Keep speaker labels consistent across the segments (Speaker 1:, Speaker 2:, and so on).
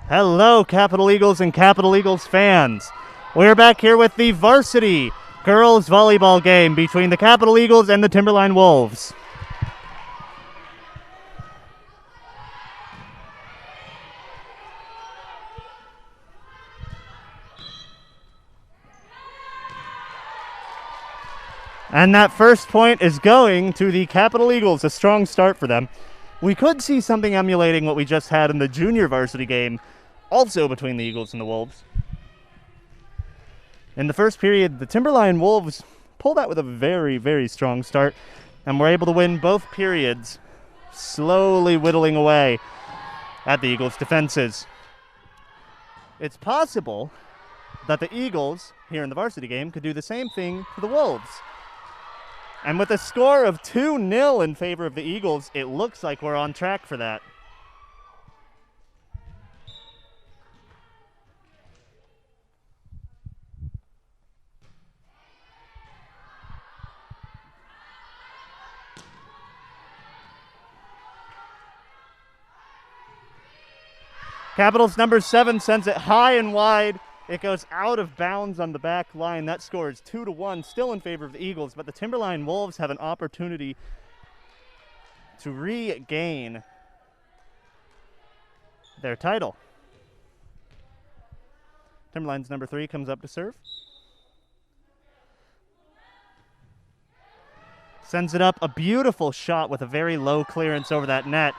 Speaker 1: Hello, Capital Eagles and Capital Eagles fans. We're back here with the Varsity girls volleyball game between the Capital Eagles and the Timberline Wolves. And that first point is going to the Capital Eagles, a strong start for them. We could see something emulating what we just had in the junior varsity game, also between the Eagles and the Wolves. In the first period, the Timberline Wolves pulled out with a very, very strong start and were able to win both periods, slowly whittling away at the Eagles' defenses. It's possible that the Eagles, here in the varsity game, could do the same thing to the Wolves. And with a score of 2-0 in favor of the Eagles, it looks like we're on track for that. Capitals number 7 sends it high and wide. It goes out of bounds on the back line. That score is 2-1, still in favor of the Eagles, but the Timberline Wolves have an opportunity to regain their title. Timberline's number 3 comes up to serve. Sends it up, a beautiful shot with a very low clearance over that net.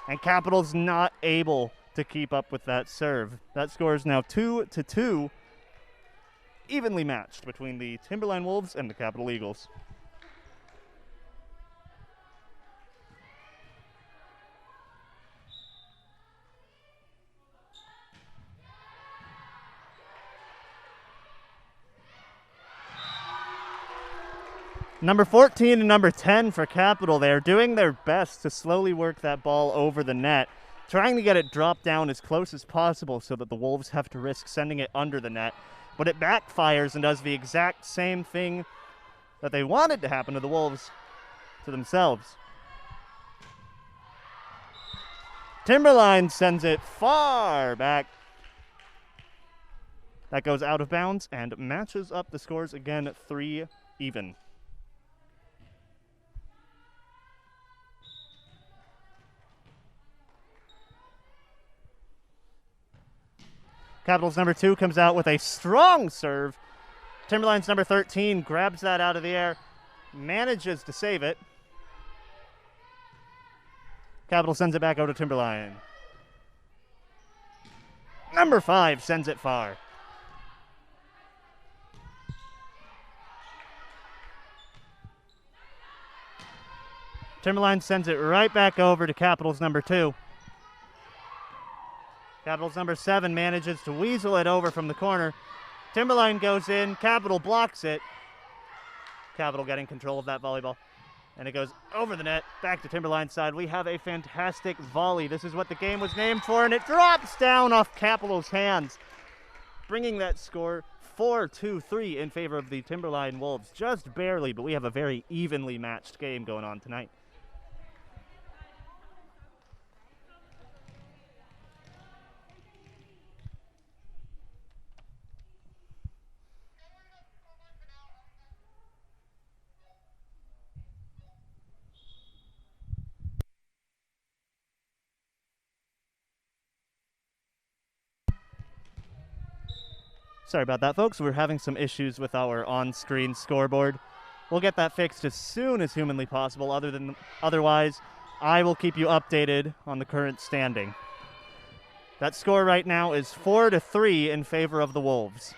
Speaker 1: And Capital's not able to keep up with that serve. That score is now 2-2, evenly matched between the Timberline Wolves and the Capital Eagles. Number 14 and number 10 for Capital, they are doing their best to slowly work that ball over the net, trying to get it dropped down as close as possible so that the Wolves have to risk sending it under the net. But it backfires and does the exact same thing that they wanted to happen to the Wolves to themselves. Timberline sends it far back. That goes out of bounds and matches up the scores again at 3 even. Capital's number 2 comes out with a strong serve. Timberline's number 13 grabs that out of the air, manages to save it. Capital sends it back out to Timberline. Number 5 sends it far. Timberline sends it right back over to Capital's number 2. Capital's number 7 manages to weasel it over from the corner. Timberline goes in. Capital blocks it. Capital getting control of that volleyball. And it goes over the net, back to Timberline's side. We have a fantastic volley. This is what the game was named for, and it drops down off Capital's hands, bringing that score 4-2-3 in favor of the Timberline Wolves. Just barely, but we have a very evenly matched game going on tonight. Sorry about that, folks. We're having some issues with our on-screen scoreboard. We'll get that fixed as soon as humanly possible. Otherwise, I will keep you updated on the current standing. That score right now is 4-3 in favor of the Wolves.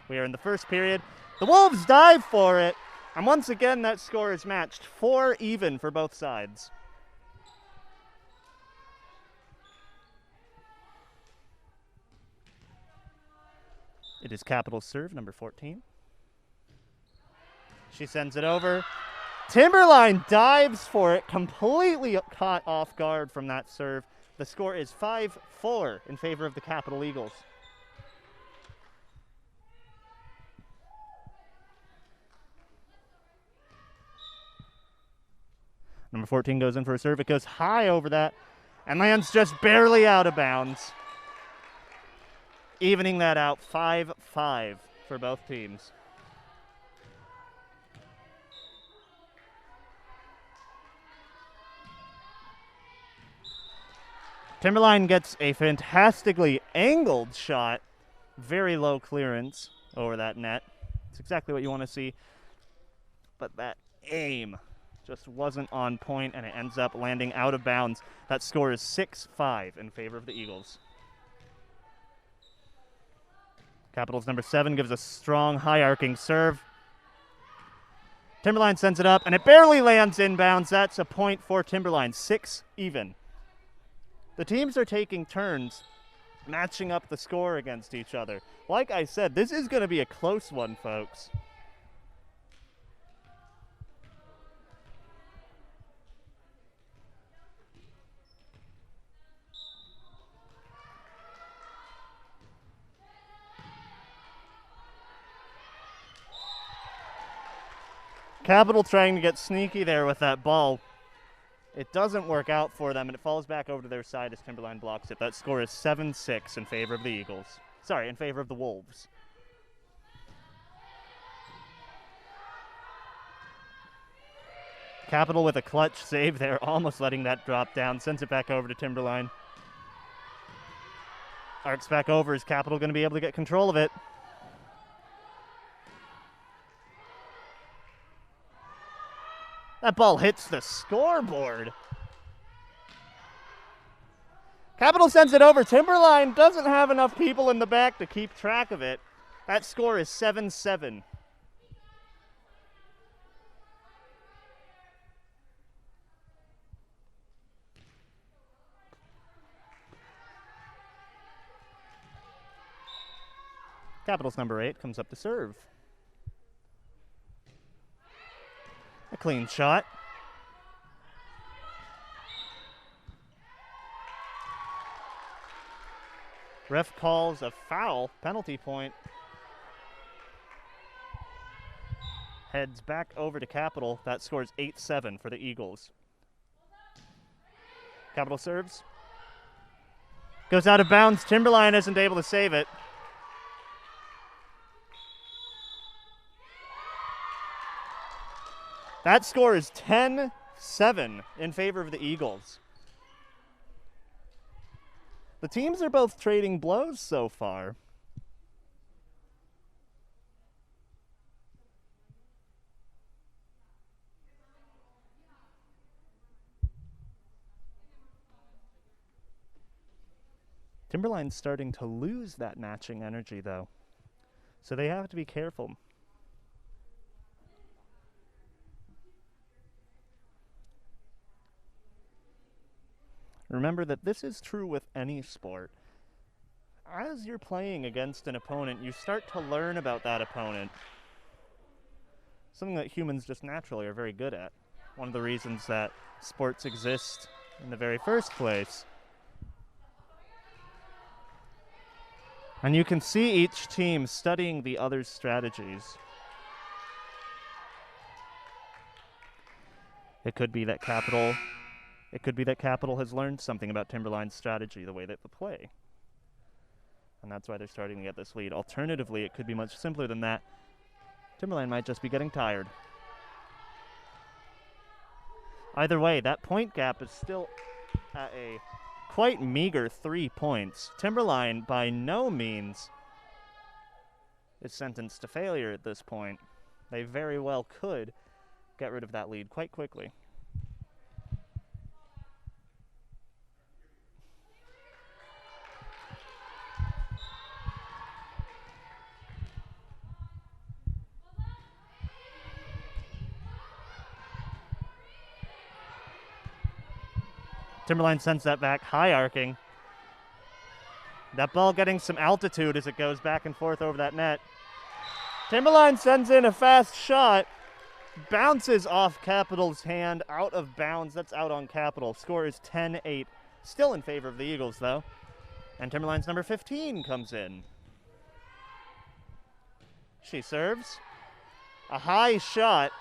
Speaker 1: We are in the first period. The Wolves dive for it, and once again that score is matched, 4 even for both sides. It is Capital's serve, number 14. She sends it over. Timberline dives for it, completely caught off guard from that serve. The score is 5-4 in favor of the Capital Eagles. Number 14 goes in for a serve. It goes high over that and lands just barely out of bounds. evening that out 5-5 for both teams. Timberline gets a fantastically angled shot. Very low clearance over that net. It's exactly what you want to see. But that aim just wasn't on point, and it ends up landing out of bounds. That score is 6-5 in favor of the Eagles. Capitals number 7 gives a strong, high-arcing serve. Timberline sends it up, and it barely lands inbounds. That's a point for Timberline, 6 even. The teams are taking turns matching up the score against each other. Like I said, this is going to be a close one, folks. Capital trying to get sneaky there with that ball. It doesn't work out for them, and it falls back over to their side as Timberline blocks it. That score is 7-6 in favor of the Eagles. Sorry, in favor of the Wolves. Capital with a clutch save there, almost letting that drop down. Sends it back over to Timberline. Arcs back over. Is Capital going to be able to get control of it? That ball hits the scoreboard. Capital sends it over. Timberline doesn't have enough people in the back to keep track of it. That score is 7-7. Capital's number 8 comes up to serve. A clean shot. Ref calls a foul, penalty point. Heads back over to Capital. That scores 8-7 for the Eagles. Capital serves. Goes out of bounds. Timberline isn't able to save it. That score is 10-7 in favor of the Eagles. The teams are both trading blows so far. Timberline's starting to lose that matching energy, though, so they have to be careful. Remember that this is true with any sport. As you're playing against an opponent, you start to learn about that opponent. Something that humans just naturally are very good at. One of the reasons that sports exist in the very first place. And you can see each team studying the other's strategies. It could be that Capital has learned something about Timberline's strategy, the way that they play. And that's why they're starting to get this lead. Alternatively, it could be much simpler than that. Timberline might just be getting tired. Either way, that point gap is still at a quite meager 3 points. Timberline, by no means, is sentenced to failure at this point. They very well could get rid of that lead quite quickly. Timberline sends that back, high arcing. That ball getting some altitude as it goes back and forth over that net. Timberline sends in a fast shot. Bounces off Capital's hand, out of bounds. That's out on Capital. Score is 10-8. Still in favor of the Eagles, though. And Timberline's number 15 comes in. She serves. A high shot.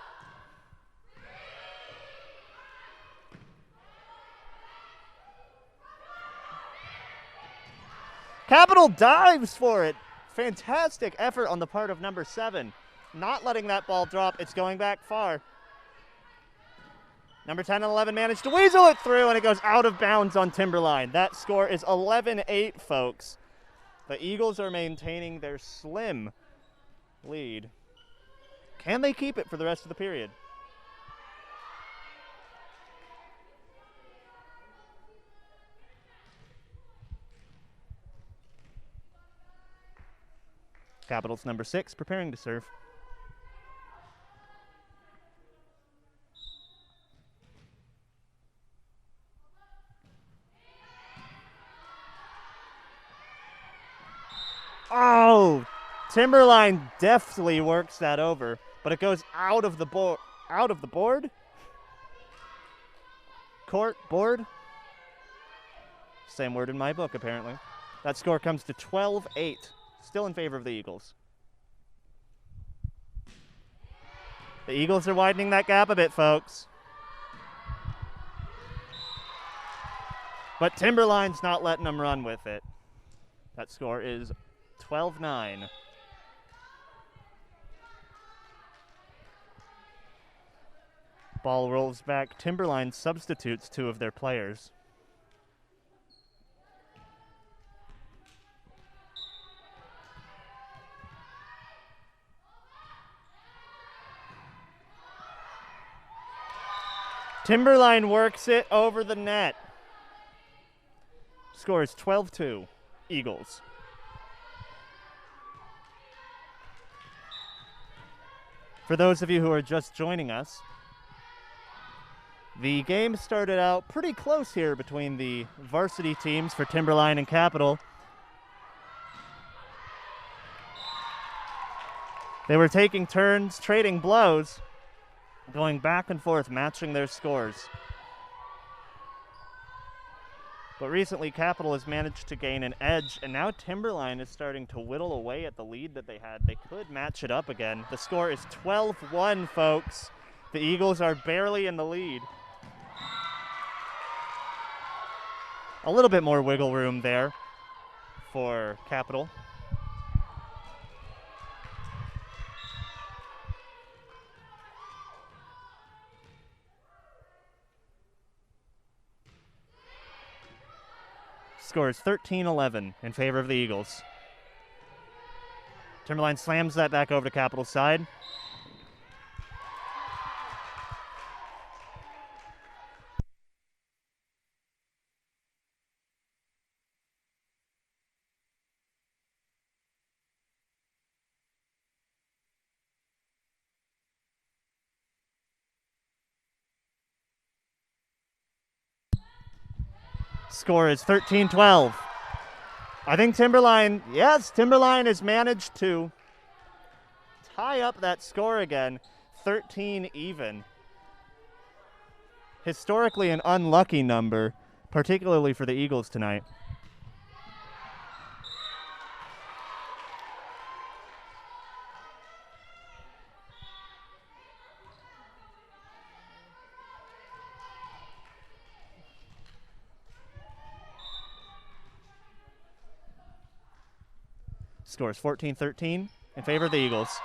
Speaker 1: Capital dives for it. Fantastic effort on the part of number 7. Not letting that ball drop. It's going back far. Number 10 and 11 managed to weasel it through, and it goes out of bounds on Timberline. That score is 11-8, folks. The Eagles are maintaining their slim lead. Can they keep it for the rest of the period? Capital's number 6 preparing to serve. Oh, Timberline deftly works that over, but it goes out of the board. Out of the board? Court, board? Same word in my book, apparently. That score comes to 12-8, still in favor of the Eagles. The Eagles are widening that gap a bit, folks. But Timberline's not letting them run with it. That score is 12-9. Ball rolls back. Timberline substitutes 2 of their players. Timberline works it over the net. Score is 12-2, Eagles. For those of you who are just joining us, the game started out pretty close here between the varsity teams for Timberline and Capital. They were taking turns, trading blows, going back and forth, matching their scores. But recently, Capital has managed to gain an edge, and now Timberline is starting to whittle away at the lead that they had. They could match it up again. The score is 12-1, folks. The Eagles are barely in the lead. A little bit more wiggle room there for Capital. Score is 13-11 in favor of the Eagles. Timberline slams that back over to Capital's side. Score is 13-12. I think Timberline has managed to tie up that score again, 13 even. Historically an unlucky number, particularly for the Eagles tonight. Scores 14-13 in favor of the Eagles.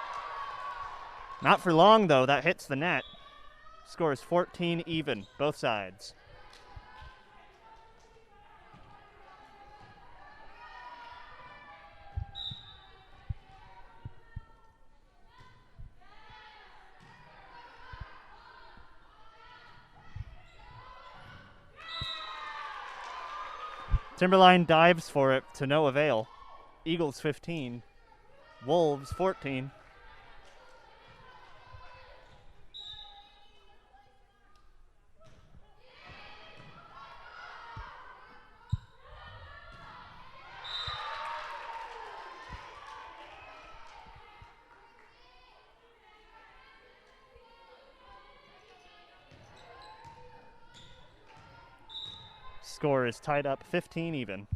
Speaker 1: Not for long, though. That hits the net. Score is 14 even, both sides. Timberline dives for it to no avail. Eagles 15, Wolves 14. Score is tied up 15 even.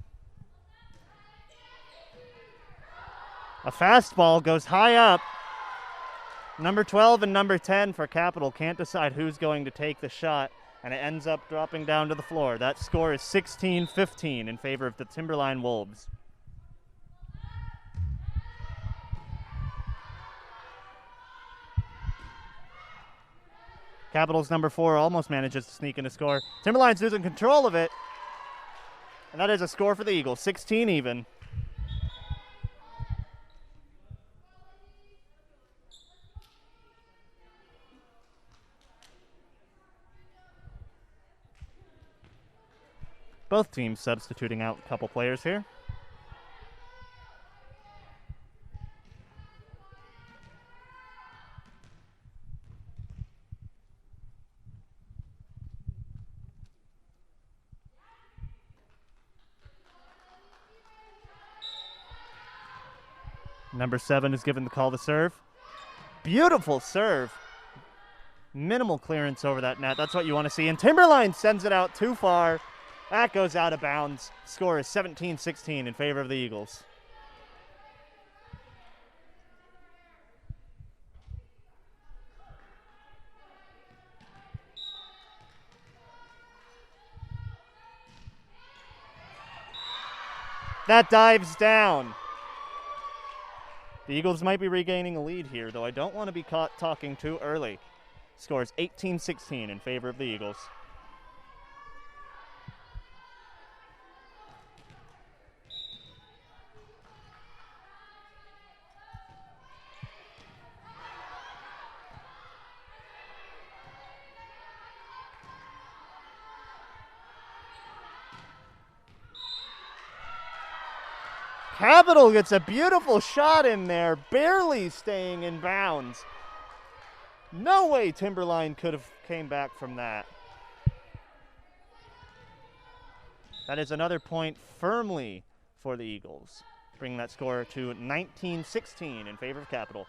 Speaker 1: A fastball goes high up. Number 12 and number 10 for Capital can't decide who's going to take the shot, and it ends up dropping down to the floor. That score is 16-15 in favor of the Timberline Wolves. Capital's number 4 almost manages to sneak in a score. Timberline's losing control of it. And that is a score for the Eagles, 16 even. Both teams substituting out a couple players here. Number 7 is given the call to serve. Beautiful serve. Minimal clearance over that net. That's what you want to see. And Timberline sends it out too far. That goes out of bounds. Score is 17-16 in favor of the Eagles. That dives down. The Eagles might be regaining a lead here, though I don't want to be caught talking too early. Scores 18-16 in favor of the Eagles. Capital gets a beautiful shot in there, barely staying in bounds. No way Timberline could have came back from that. That is another point firmly for the Eagles, bringing that score to 19-16 in favor of Capital.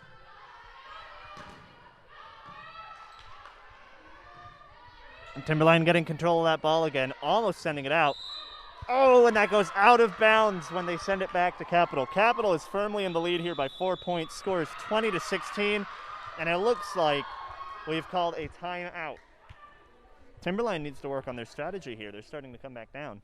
Speaker 1: And Timberline getting control of that ball again, almost sending it out. Oh, and that goes out of bounds when they send it back to Capital. Capital is firmly in the lead here by 4 points. Score is 20-16, and it looks like we've called a timeout. Timberline needs to work on their strategy here. They're starting to come back down.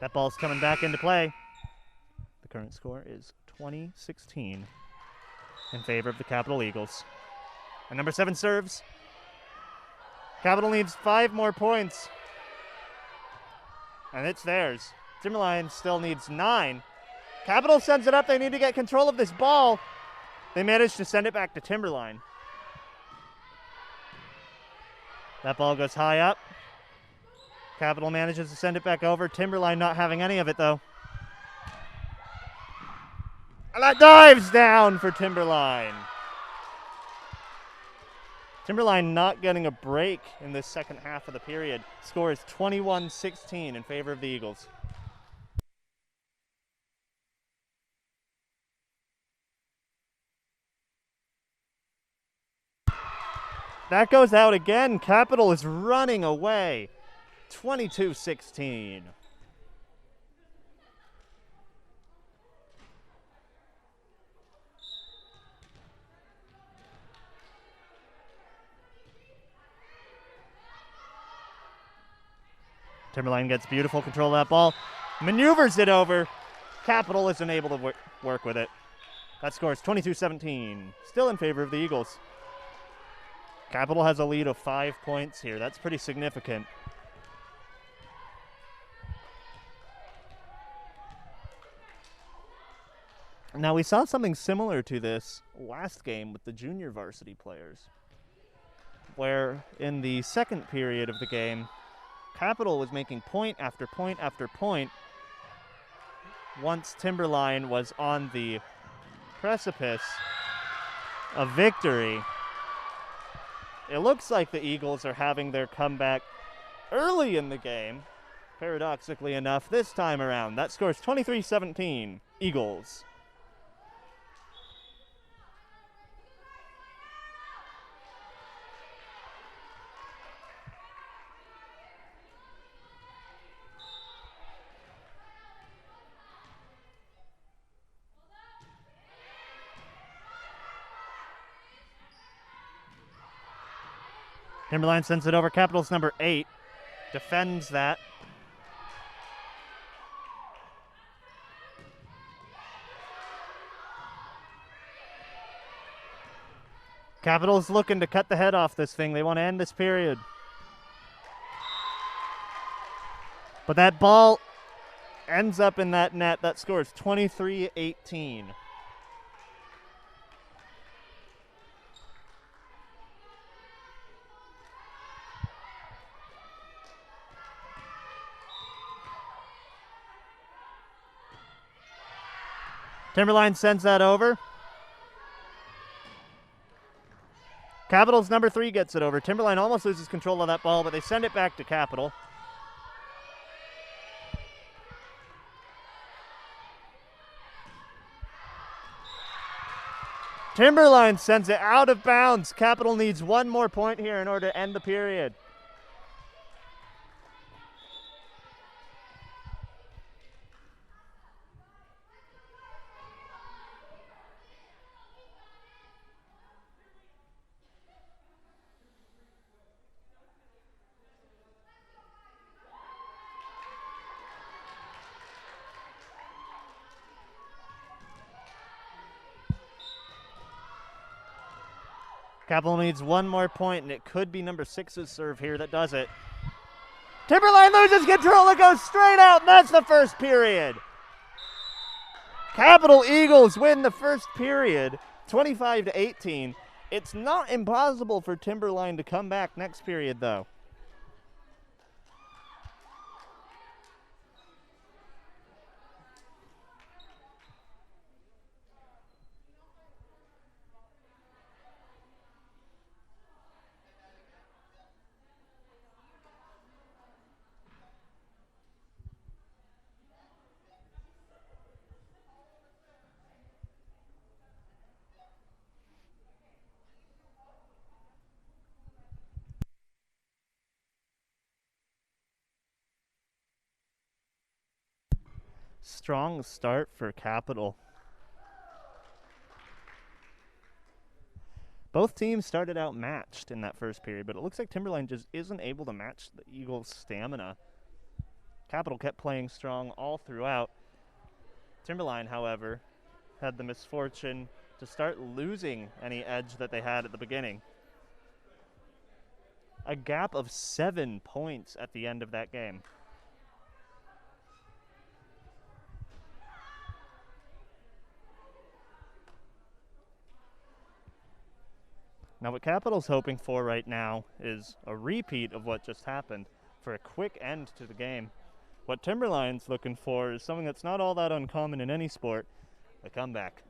Speaker 1: That ball's coming back into play. The current score is 20-16 in favor of the Capital Eagles. And number 7 serves. Capital needs 5 more points. And it's theirs. Timberline still needs 9. Capital sends it up. They need to get control of this ball. They managed to send it back to Timberline. That ball goes high up. Capital manages to send it back over. Timberline not having any of it, though. And that dives down for Timberline. Timberline not getting a break in this second half of the period. Score is 21-16 in favor of the Eagles. That goes out again. Capital is running away. 22-16. Timberline gets beautiful control of that ball. Maneuvers it over. Capital isn't able to work with it. That score is 22-17. Still in favor of the Eagles. Capital has a lead of 5 points here. That's pretty significant. Now, we saw something similar to this last game with the junior varsity players, where in the second period of the game, Capital was making point after point after point once Timberline was on the precipice of victory. It looks like the Eagles are having their comeback early in the game, paradoxically enough, this time around. That score's 23-17, Eagles. Timberline sends it over. Capital's number 8 defends that. Capital's looking to cut the head off this thing. They want to end this period. But that ball ends up in that net. That score is 23-18. Timberline sends that over. Capital's number 3 gets it over. Timberline almost loses control of that ball, but they send it back to Capital. Timberline sends it out of bounds. Capital needs one more point here in order to end the period. Capital needs one more point, and it could be number 6's serve here that does it. Timberline loses control. It goes straight out, and that's the first period. Capital Eagles win the first period, 25-18. It's not impossible for Timberline to come back next period, though. Strong start for Capital. Both teams started out matched in that first period, but it looks like Timberline just isn't able to match the Eagles' stamina. Capital kept playing strong all throughout. Timberline, however, had the misfortune to start losing any edge that they had at the beginning. A gap of 7 points at the end of that game. Now what Capital's hoping for right now is a repeat of what just happened for a quick end to the game. What Timberline's looking for is something that's not all that uncommon in any sport, a comeback.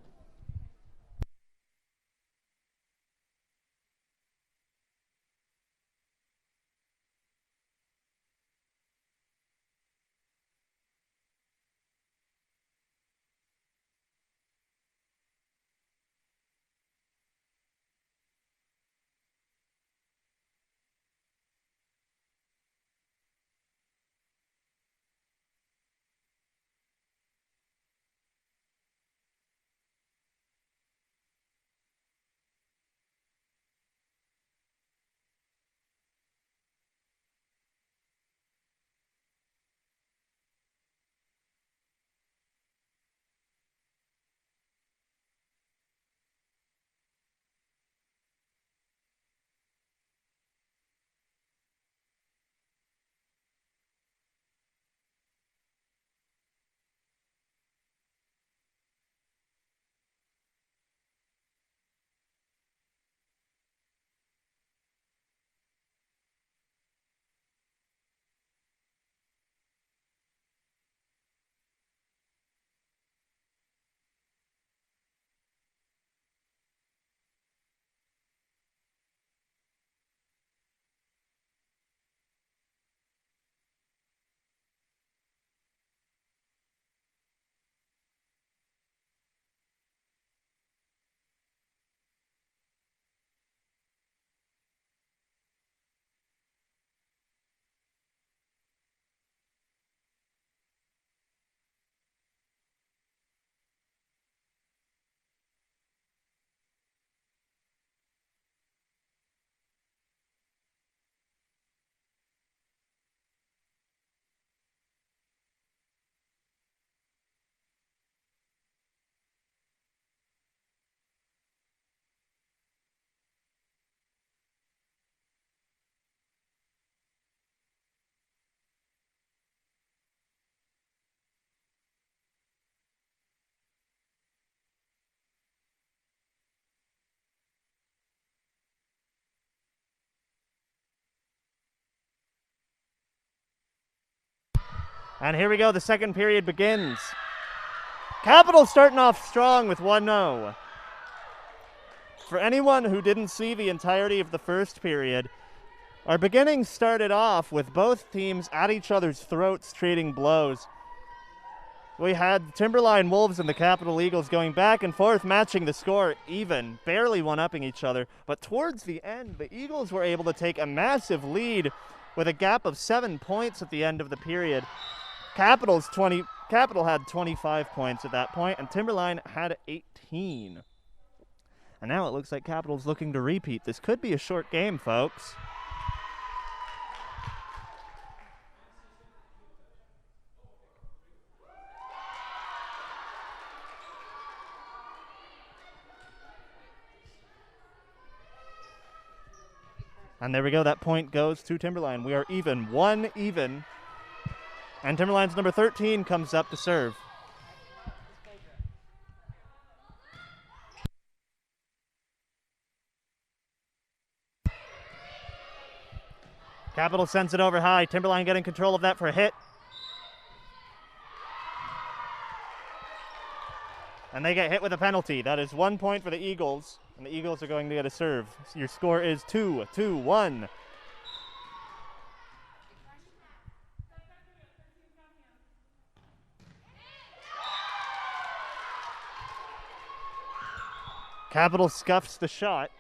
Speaker 1: And here we go, the second period begins. Capital starting off strong with 1-0. For anyone who didn't see the entirety of the first period, our beginning started off with both teams at each other's throats trading blows. We had Timberline Wolves and the Capital Eagles going back and forth, matching the score even, barely one-upping each other. But towards the end, the Eagles were able to take a massive lead with a gap of 7 points at the end of the period. Capital had 25 points at that point, and Timberline had 18. And now it looks like Capital's looking to repeat. This could be a short game, folks. And there we go, that point goes to Timberline. We are even, 1 even. And Timberline's number 13 comes up to serve. Capital sends it over high. Timberline getting control of that for a hit. And they get hit with a penalty. That is 1 point for the Eagles. And the Eagles are going to get a serve. So your score is 2-1. Capital scuffs the shot.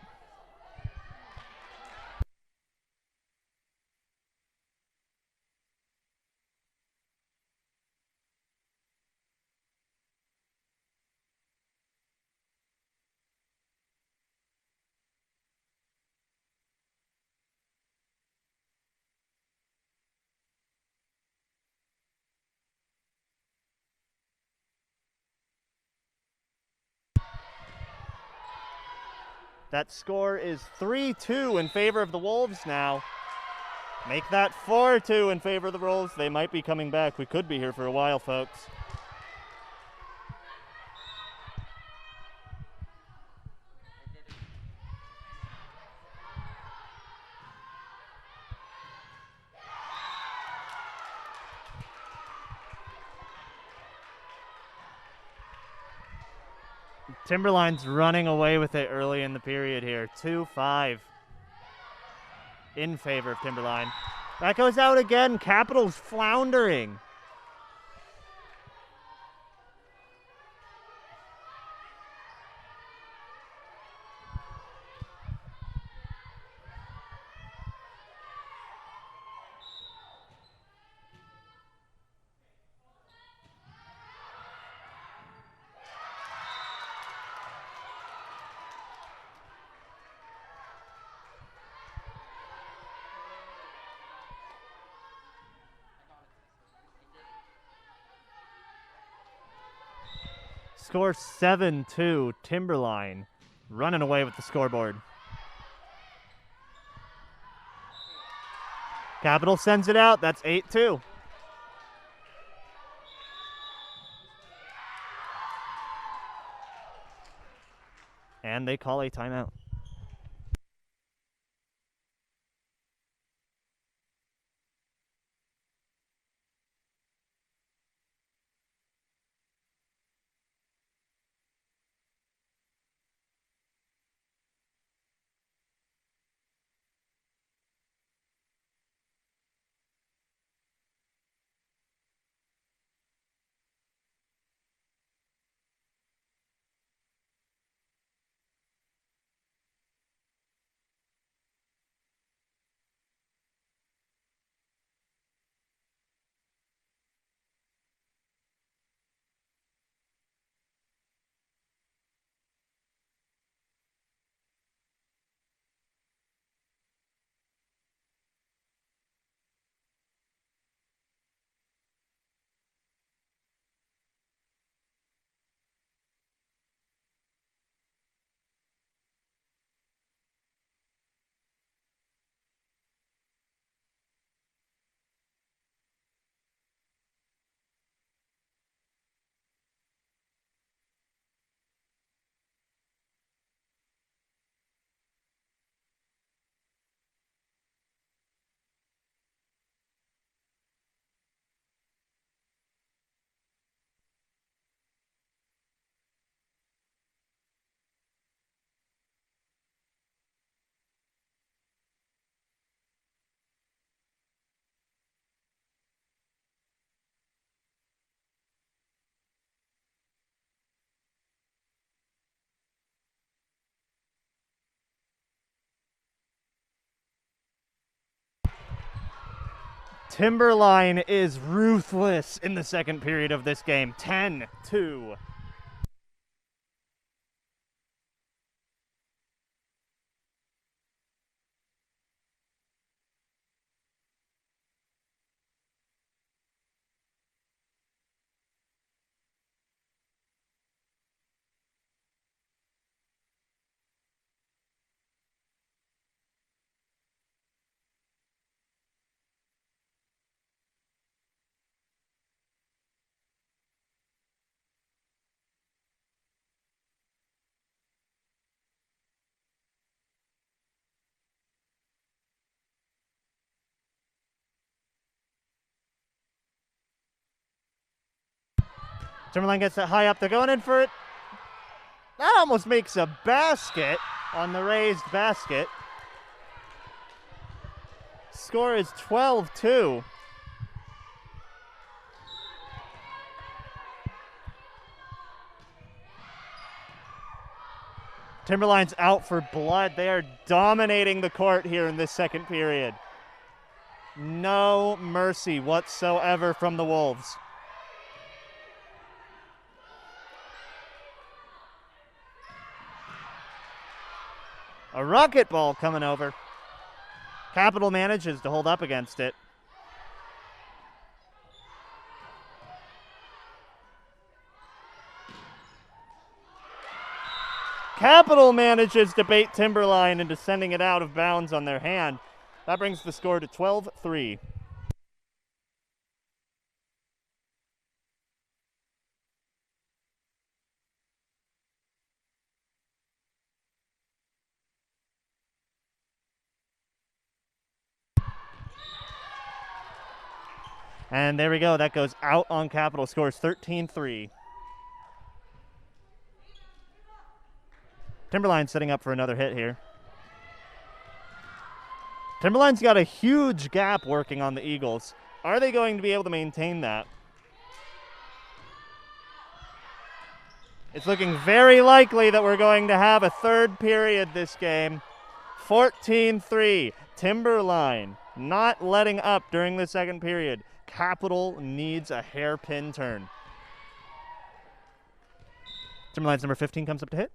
Speaker 1: That score is 3-2 in favor of the Wolves now. Make that 4-2 in favor of the Wolves. They might be coming back. We could be here for a while, folks. Timberline's running away with it early in the period here. 2-5 in favor of Timberline. That goes out again. Capital's floundering. Score 7-2, Timberline running away with the scoreboard. Capital sends it out. That's 8-2. And they call a timeout. Timberline is ruthless in the second period of this game. 10-2. Timberline gets that high up. They're going in for it. That almost makes a basket on the raised basket. Score is 12-2. Timberline's out for blood. They are dominating the court here in this second period. No mercy whatsoever from the Wolves. A rocket ball coming over. Capital manages to hold up against it. Capital manages to bait Timberline into sending it out of bounds on their hand. That brings the score to 12-3. And there we go. That goes out on Capital. Scores 13-3. Timberline setting up for another hit here. Timberline's got a huge gap working on the Eagles. Are they going to be able to maintain that? It's looking very likely that we're going to have a third period this game. 14-3. Timberline not letting up during the second period. Capital needs a hairpin turn. Timberline's number 15 comes up to hit.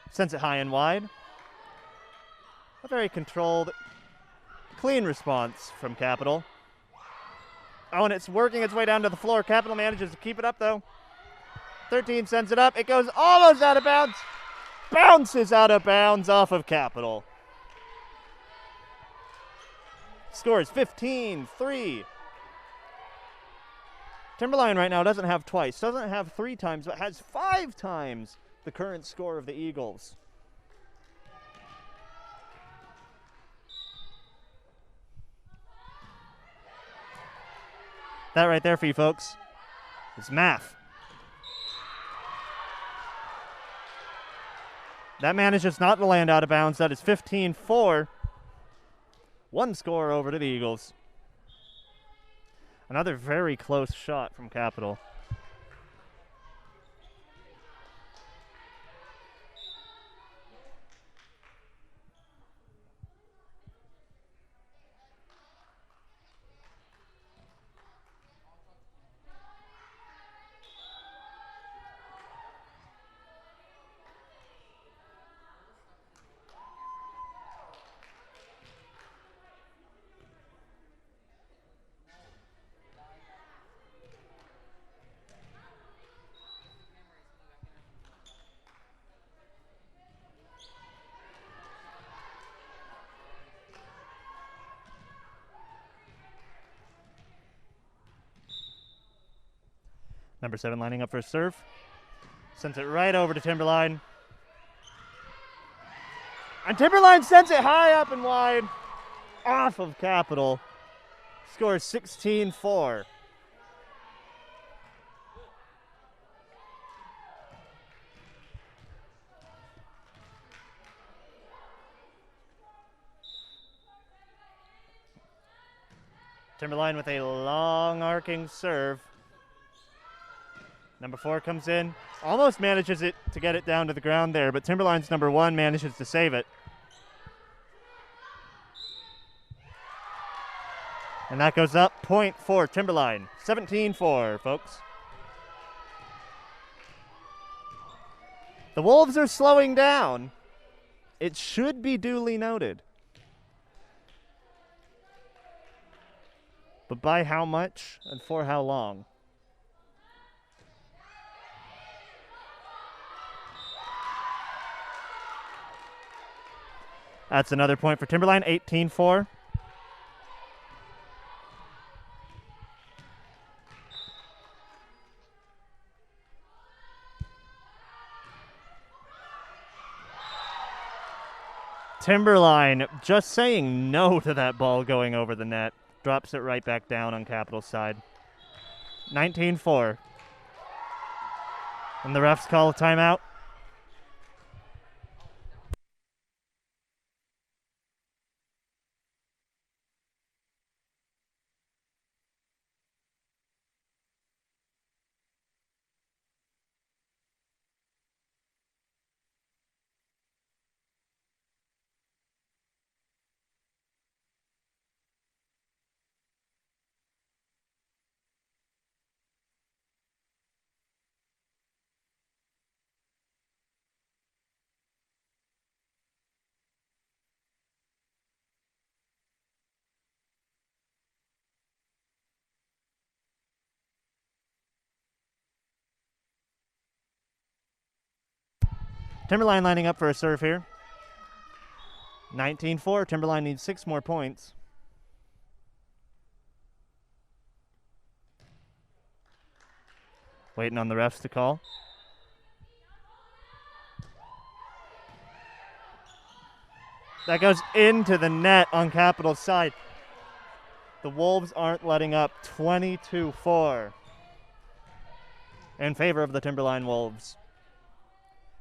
Speaker 1: Sends it high and wide. A very controlled, clean response from Capital. Oh, and it's working its way down to the floor. Capital manages to keep it up, though. 13 sends it up. It goes almost out of bounds. Bounces out of bounds off of Capital. Scores 15-3. Timberline right now doesn't have twice, doesn't have 3 times, but has 5 times the current score of the Eagles. That right there for you folks is math. That manages not to land out of bounds. That is 15-4. 1 score over to the Eagles. Another very close shot from Capital. Number 7 lining up for a serve. Sends it right over to Timberline. And Timberline sends it high up and wide off of Capital. Scores 16-4. Timberline with a long arcing serve. Number 4 comes in, almost manages it to get it down to the ground there, but Timberline's number 1 manages to save it. And that goes up, point for Timberline. 17-4, folks. The Wolves are slowing down. It should be duly noted. But by how much and for how long? That's another point for Timberline, 18-4. Timberline just saying no to that ball going over the net. Drops it right back down on Capital's side. 19-4. And the refs call a timeout. Timberline lining up for a serve here. 19-4. Timberline needs 6 more points. Waiting on the refs to call. That goes into the net on Capital's side. The Wolves aren't letting up. 22-4 in favor of the Timberline Wolves.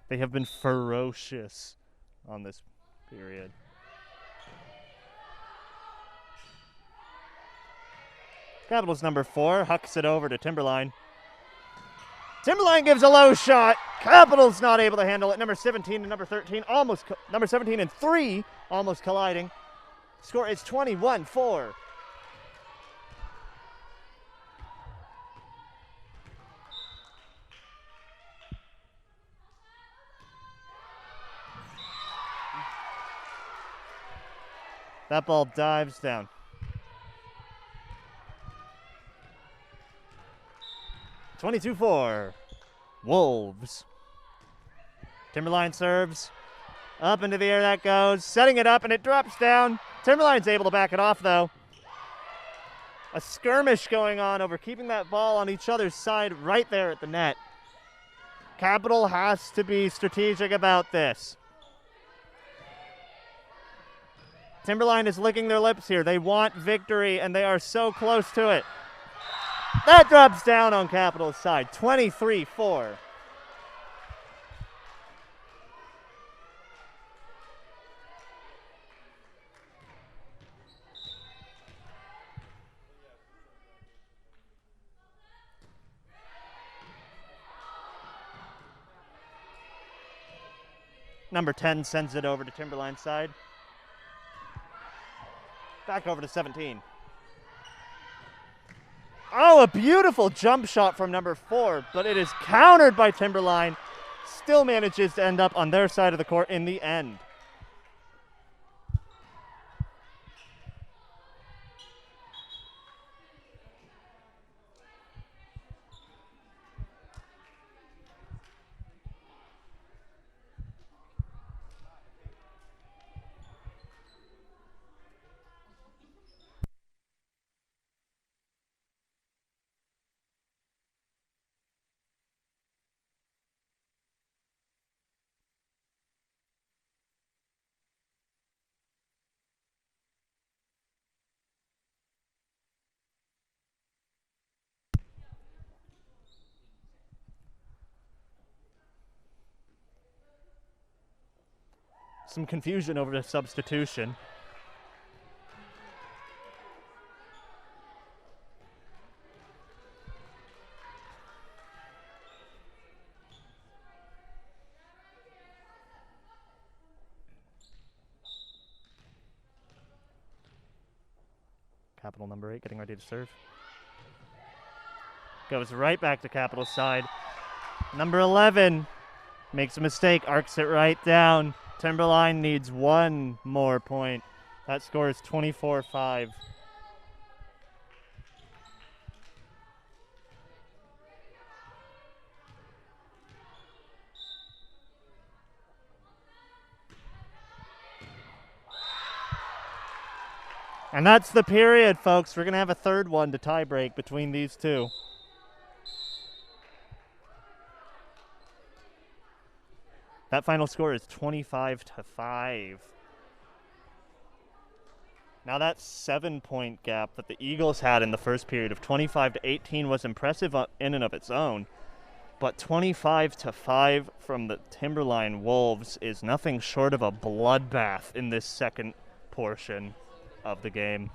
Speaker 1: They have been ferocious on this period. Capital's number 4 hucks it over to Timberline. Timberline gives a low shot. Capital's not able to handle it. Number 17 and number 13 almost, number 17 and 3 almost colliding. Score is 21-4. That ball dives down. (22-4). Wolves. Timberline serves. Up into the air that goes. Setting it up and it drops down. Timberline's able to back it off though. A skirmish going on over keeping that ball on each other's side right there at the net. Capital has to be strategic about this. Timberline is licking their lips here. They want victory, and they are so close to it. That drops down on Capital's side, 23-4. Number 10 sends it over to Timberline's side. Back over to 17. Oh, a beautiful jump shot from number 4, but it is countered by Timberline. Still manages to end up on their side of the court in the end. Some confusion over the substitution. Capital number 8 getting ready to serve. Goes right back to Capital's side. Number 11 makes a mistake, arcs it right down. Timberline needs one more point. That score is 24-5. And that's the period, folks. We're going to have a third one to tie break between these two. That final score is 25-5. Now that 7-point gap that the Eagles had in the first period of 25-18 was impressive in and of its own. But 25-5 from the Timberline Wolves is nothing short of a bloodbath in this second portion of the game.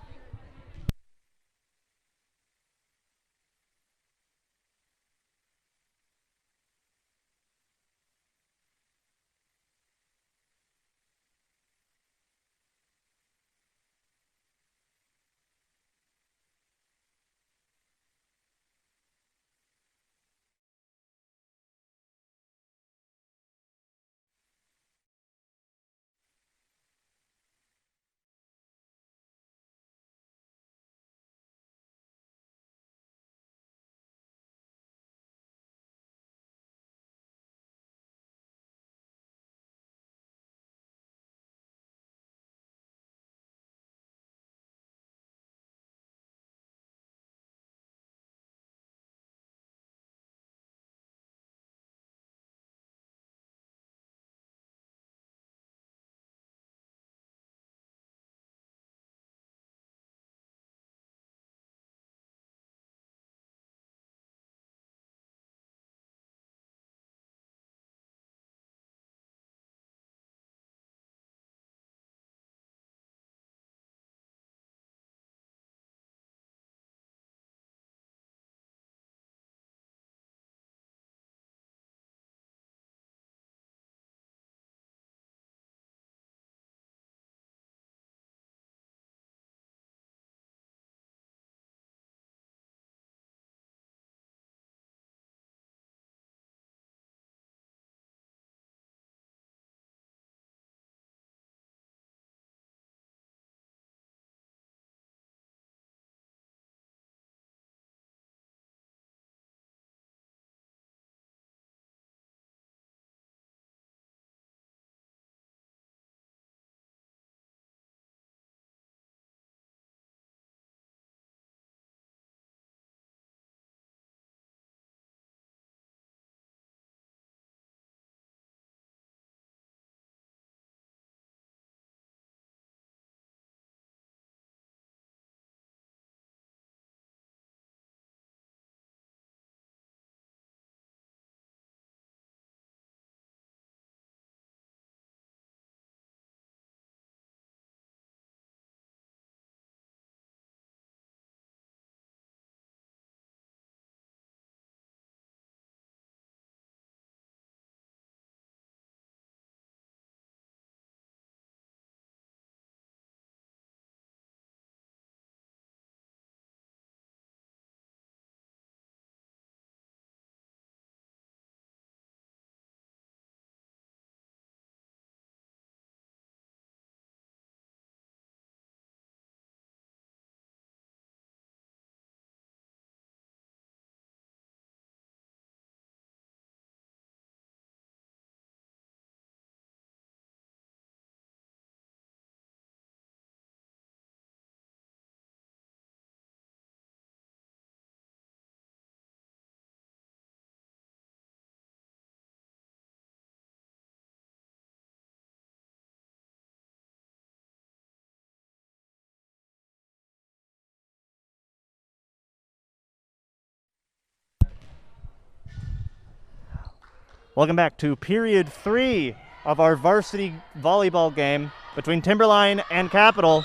Speaker 1: Welcome back to period 3 of our varsity volleyball game between Timberline and Capital.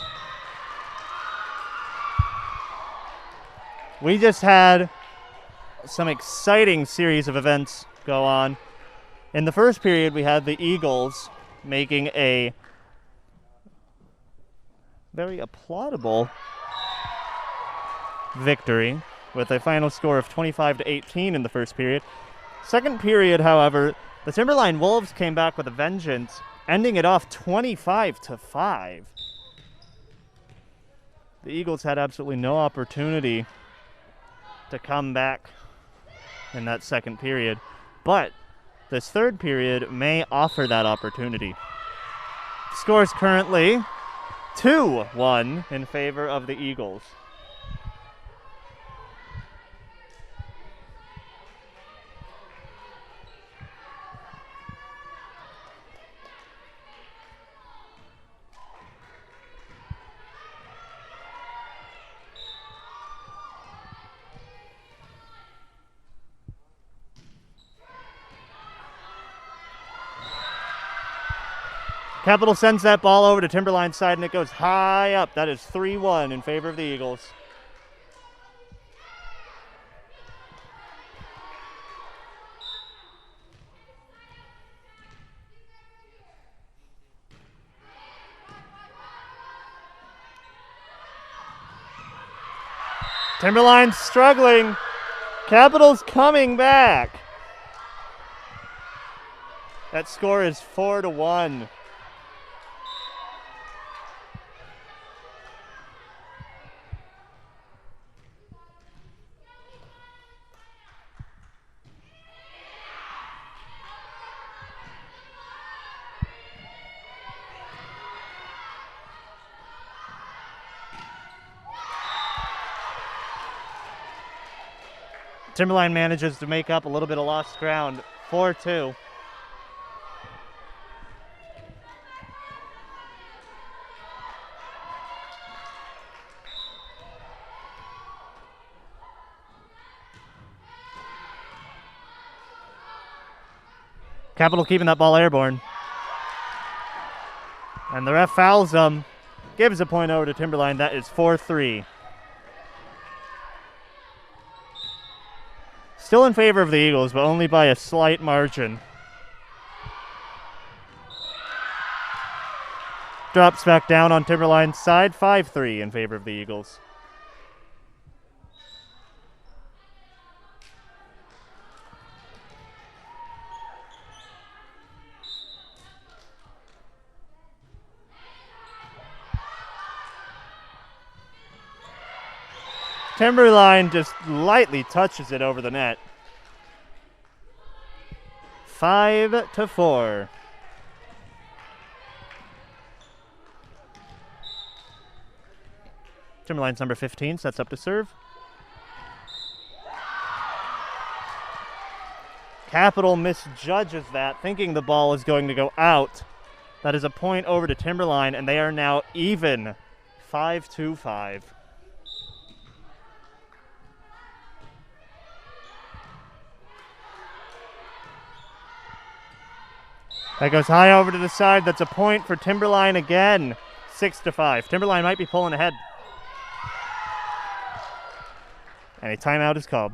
Speaker 1: We just had some exciting series of events go on. In the first period, we had the Eagles making a very applaudable victory with a final score of 25-18 in the first period. Second period, however, the Timberline Wolves came back with a vengeance, ending it off 25-5. The Eagles had absolutely no opportunity to come back in that second period, but this third period may offer that opportunity. Score is currently 2-1 in favor of the Eagles. Capital sends that ball over to Timberline's side, and it goes high up. That is 3-1 in favor of the Eagles. Timberline's struggling. Capital's coming back. That score is 4-1. Timberline manages to make up a little bit of lost ground, 4-2. Capital keeping that ball airborne. And the ref fouls them, gives a point over to Timberline. That is 4-3. Still in favor of the Eagles, but only by a slight margin. Drops back down on Timberline's side, 5-3 in favor of the Eagles. Timberline just lightly touches it over the net. 5-4. Timberline's number 15 sets up to serve. Capital misjudges that, thinking the ball is going to go out. That is a point over to Timberline, and they are now even, 5-5. That goes high over to the side. That's a point for Timberline again. 6-5. Timberline might be pulling ahead. And a timeout is called.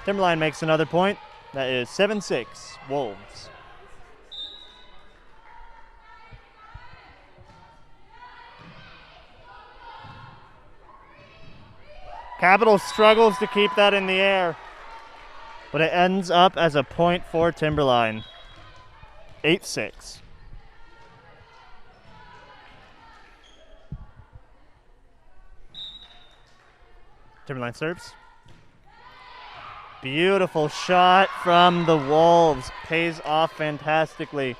Speaker 1: Timberline makes another point. That is 7-6, Wolves. Capital struggles to keep that in the air, but it ends up as a point for Timberline. 8-6. Timberline serves. Beautiful shot from the Wolves. Pays off fantastically.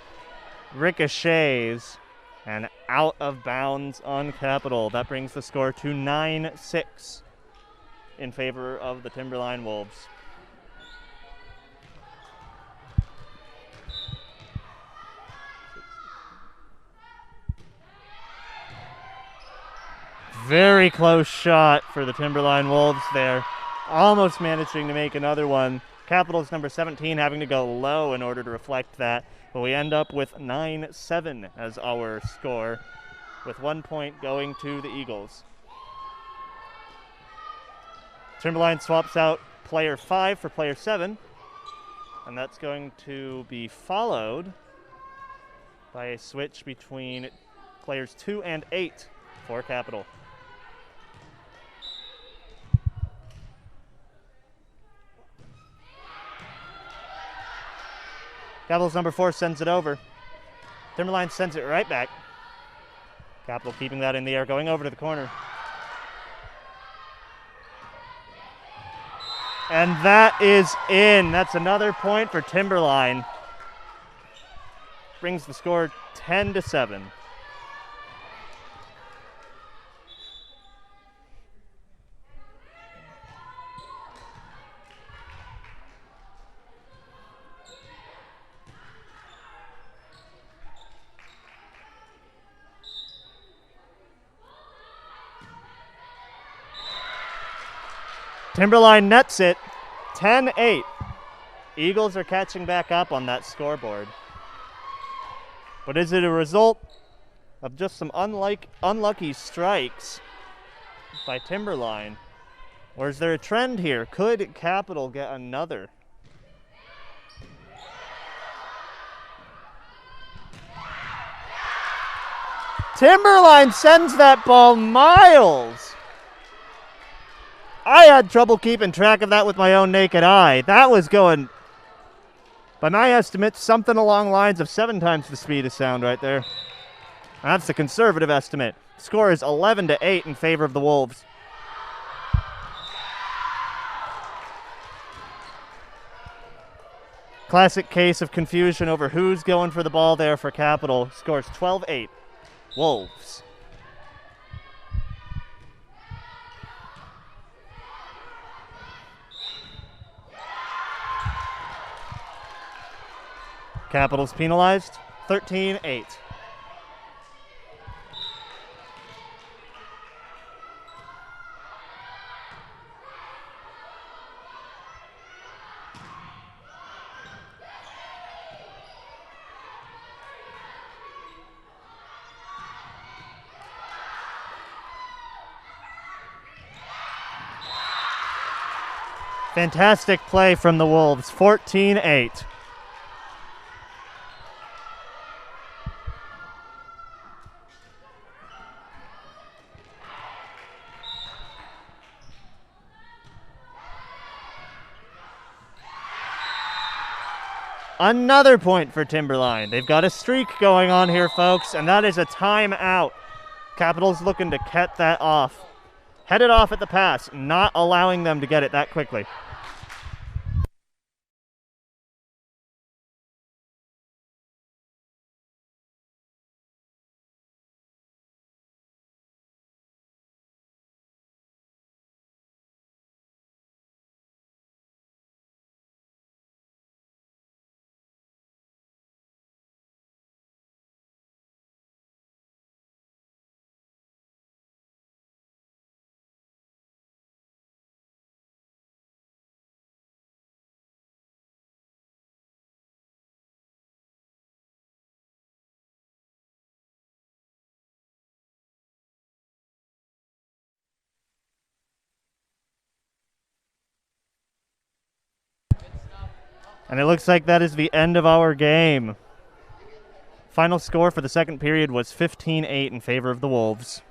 Speaker 1: Ricochets and out of bounds on Capital. That brings the score to 9-6 in favor of the Timberline Wolves. Very close shot for the Timberline Wolves there. Almost managing to make another one. Capital's number 17 having to go low in order to reflect that. But we end up with 9-7 as our score, with 1 point going to the Eagles. Timberline swaps out player 5 for player 7. And that's going to be followed by a switch between players 2 and 8 for Capital. Capital's number 4 sends it over. Timberline sends it right back. Capital keeping that in the air, going over to the corner. And that is in. That's another point for Timberline. Brings the score 10-7. Timberline nets it, 10-8. Eagles are catching back up on that scoreboard. But is it a result of just some unlucky strikes by Timberline? Or is there a trend here? Could Capital get another? Timberline sends that ball miles. I had trouble keeping track of that with my own naked eye. That was going, by my estimate, something along lines of 7 times the speed of sound right there. That's the conservative estimate. Score is 11-8 in favor of the Wolves. Classic case of confusion over who's going for the ball there for Capital. Scores 12-8. Wolves. Capital's penalized, 13-8. Fantastic play from the Wolves, 14-8. Another point for Timberline. They've got a streak going on here, folks, and that is a timeout. Capital's looking to cut that off. Head it off at the pass, not allowing them to get it that quickly. And it looks like that is the end of our game. Final score for the second period was 15-8 in favor of the Wolves.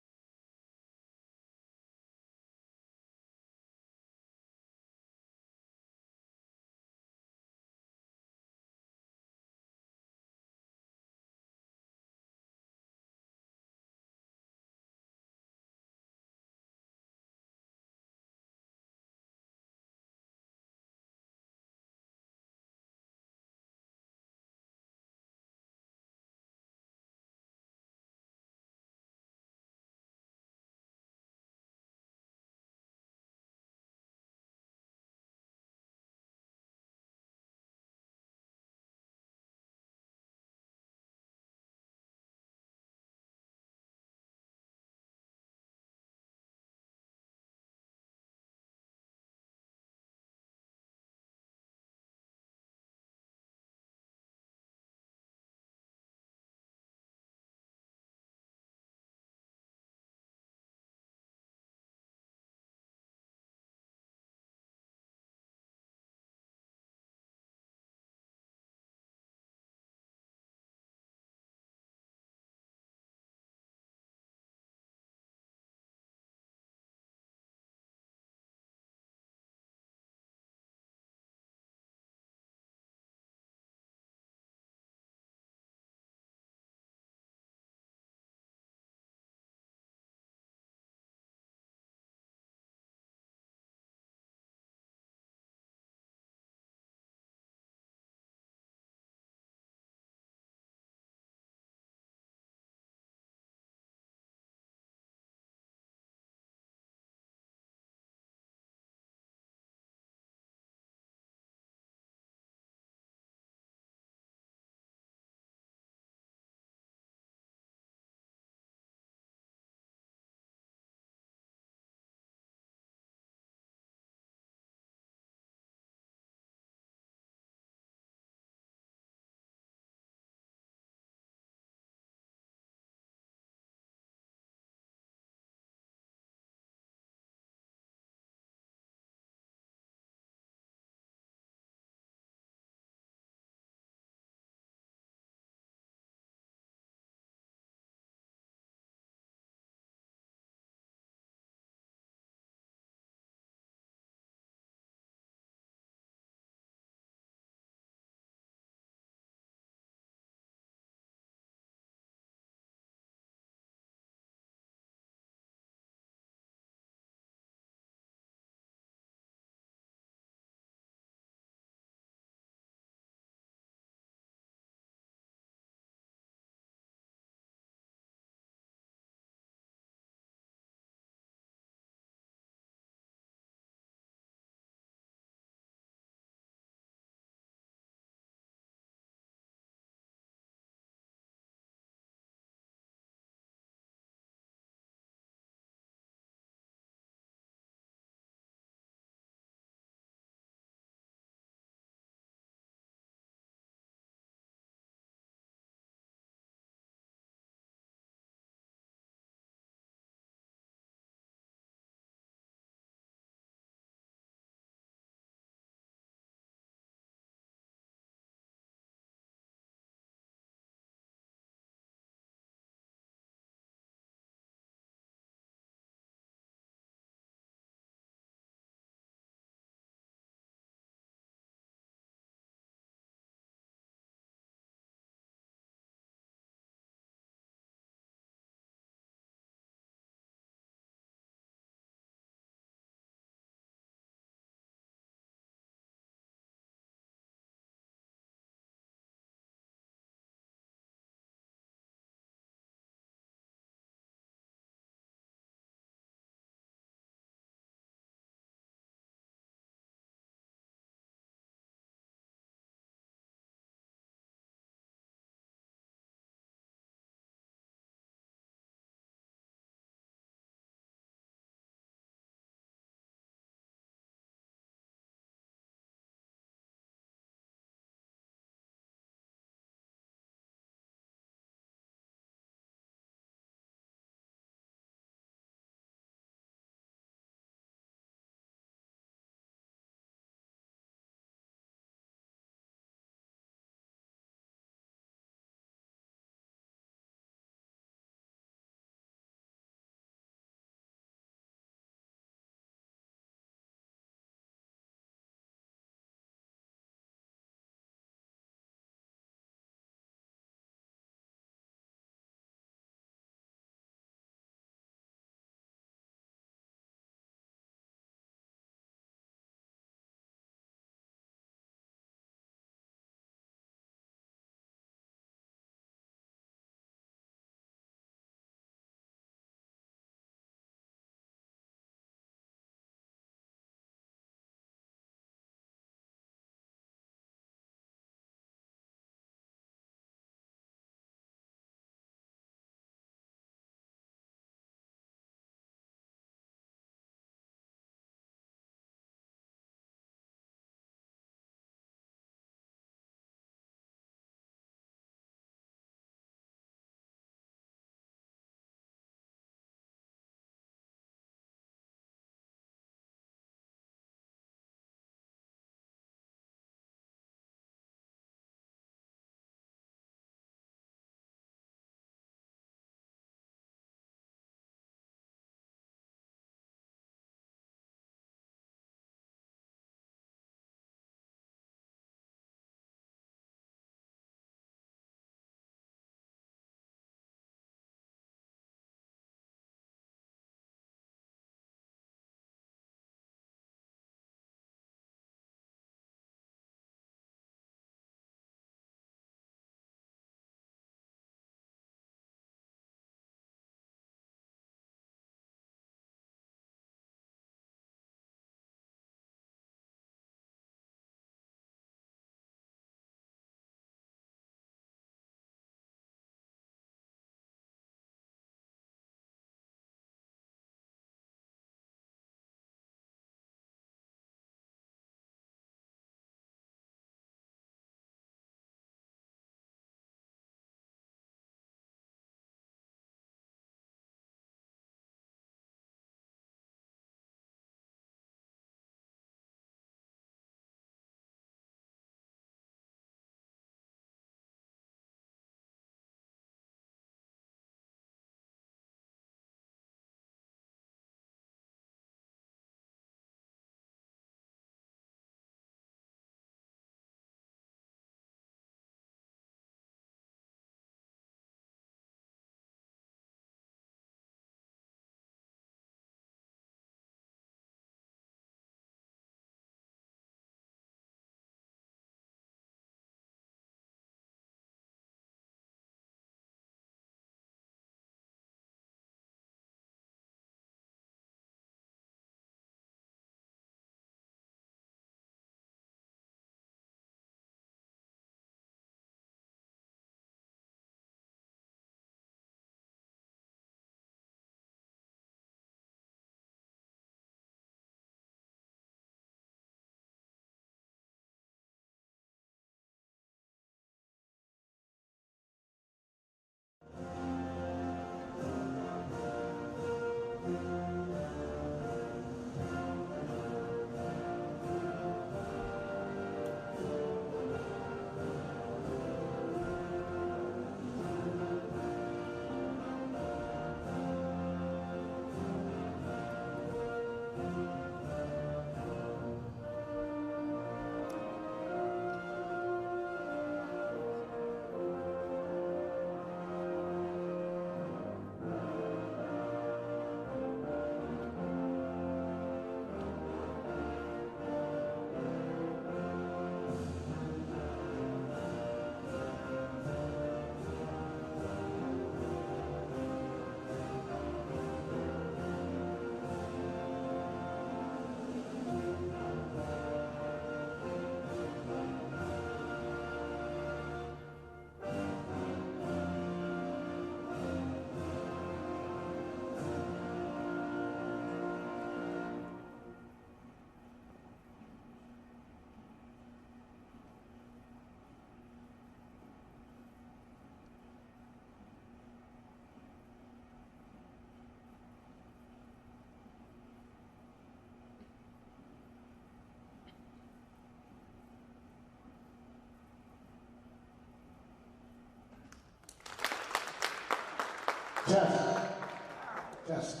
Speaker 2: Tess.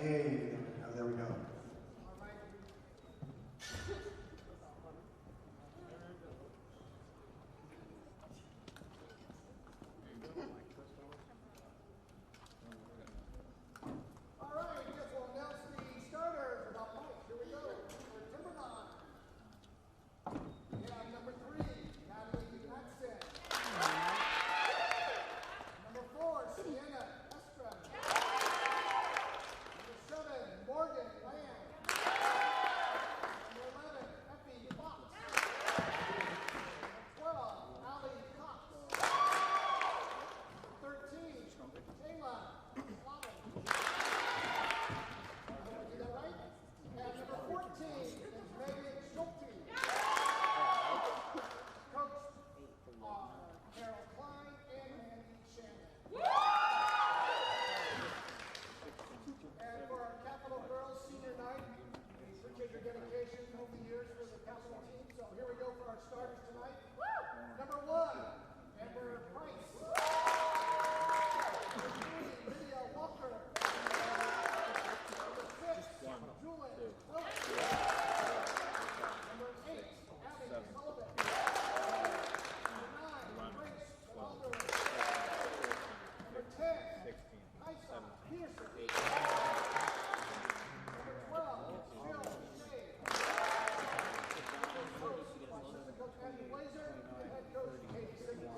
Speaker 2: Hey, there we go.
Speaker 3: All right, I guess we'll announce the starters without Mike. Here we go. For Timberline. We have number 3, Natalie Jackson. Number 4, Sienna Estrom. Number 7, Morgan Lamb. Number 11, Effie Fox. Number 12, Allie Cox. 13, Taylor Slavin. Is that right? And number 14 is Megan Schulte. Coach Carol Klein and Andy Shannon. And for our Capital Girls Senior Night, we appreciate your dedication over the years for the Capital team. So here we go for our starters tonight. Number 1, Amber Price. Number 3, Lydia Walker. Number 6, Julie Willis. Number 8, Abby Sullivan. Number 9, Grace Alderman. Number 10, Tessa Pederson. Number 12, Jill Shea. Assistant coach Andy Blazer and head coach Katie Stevenson.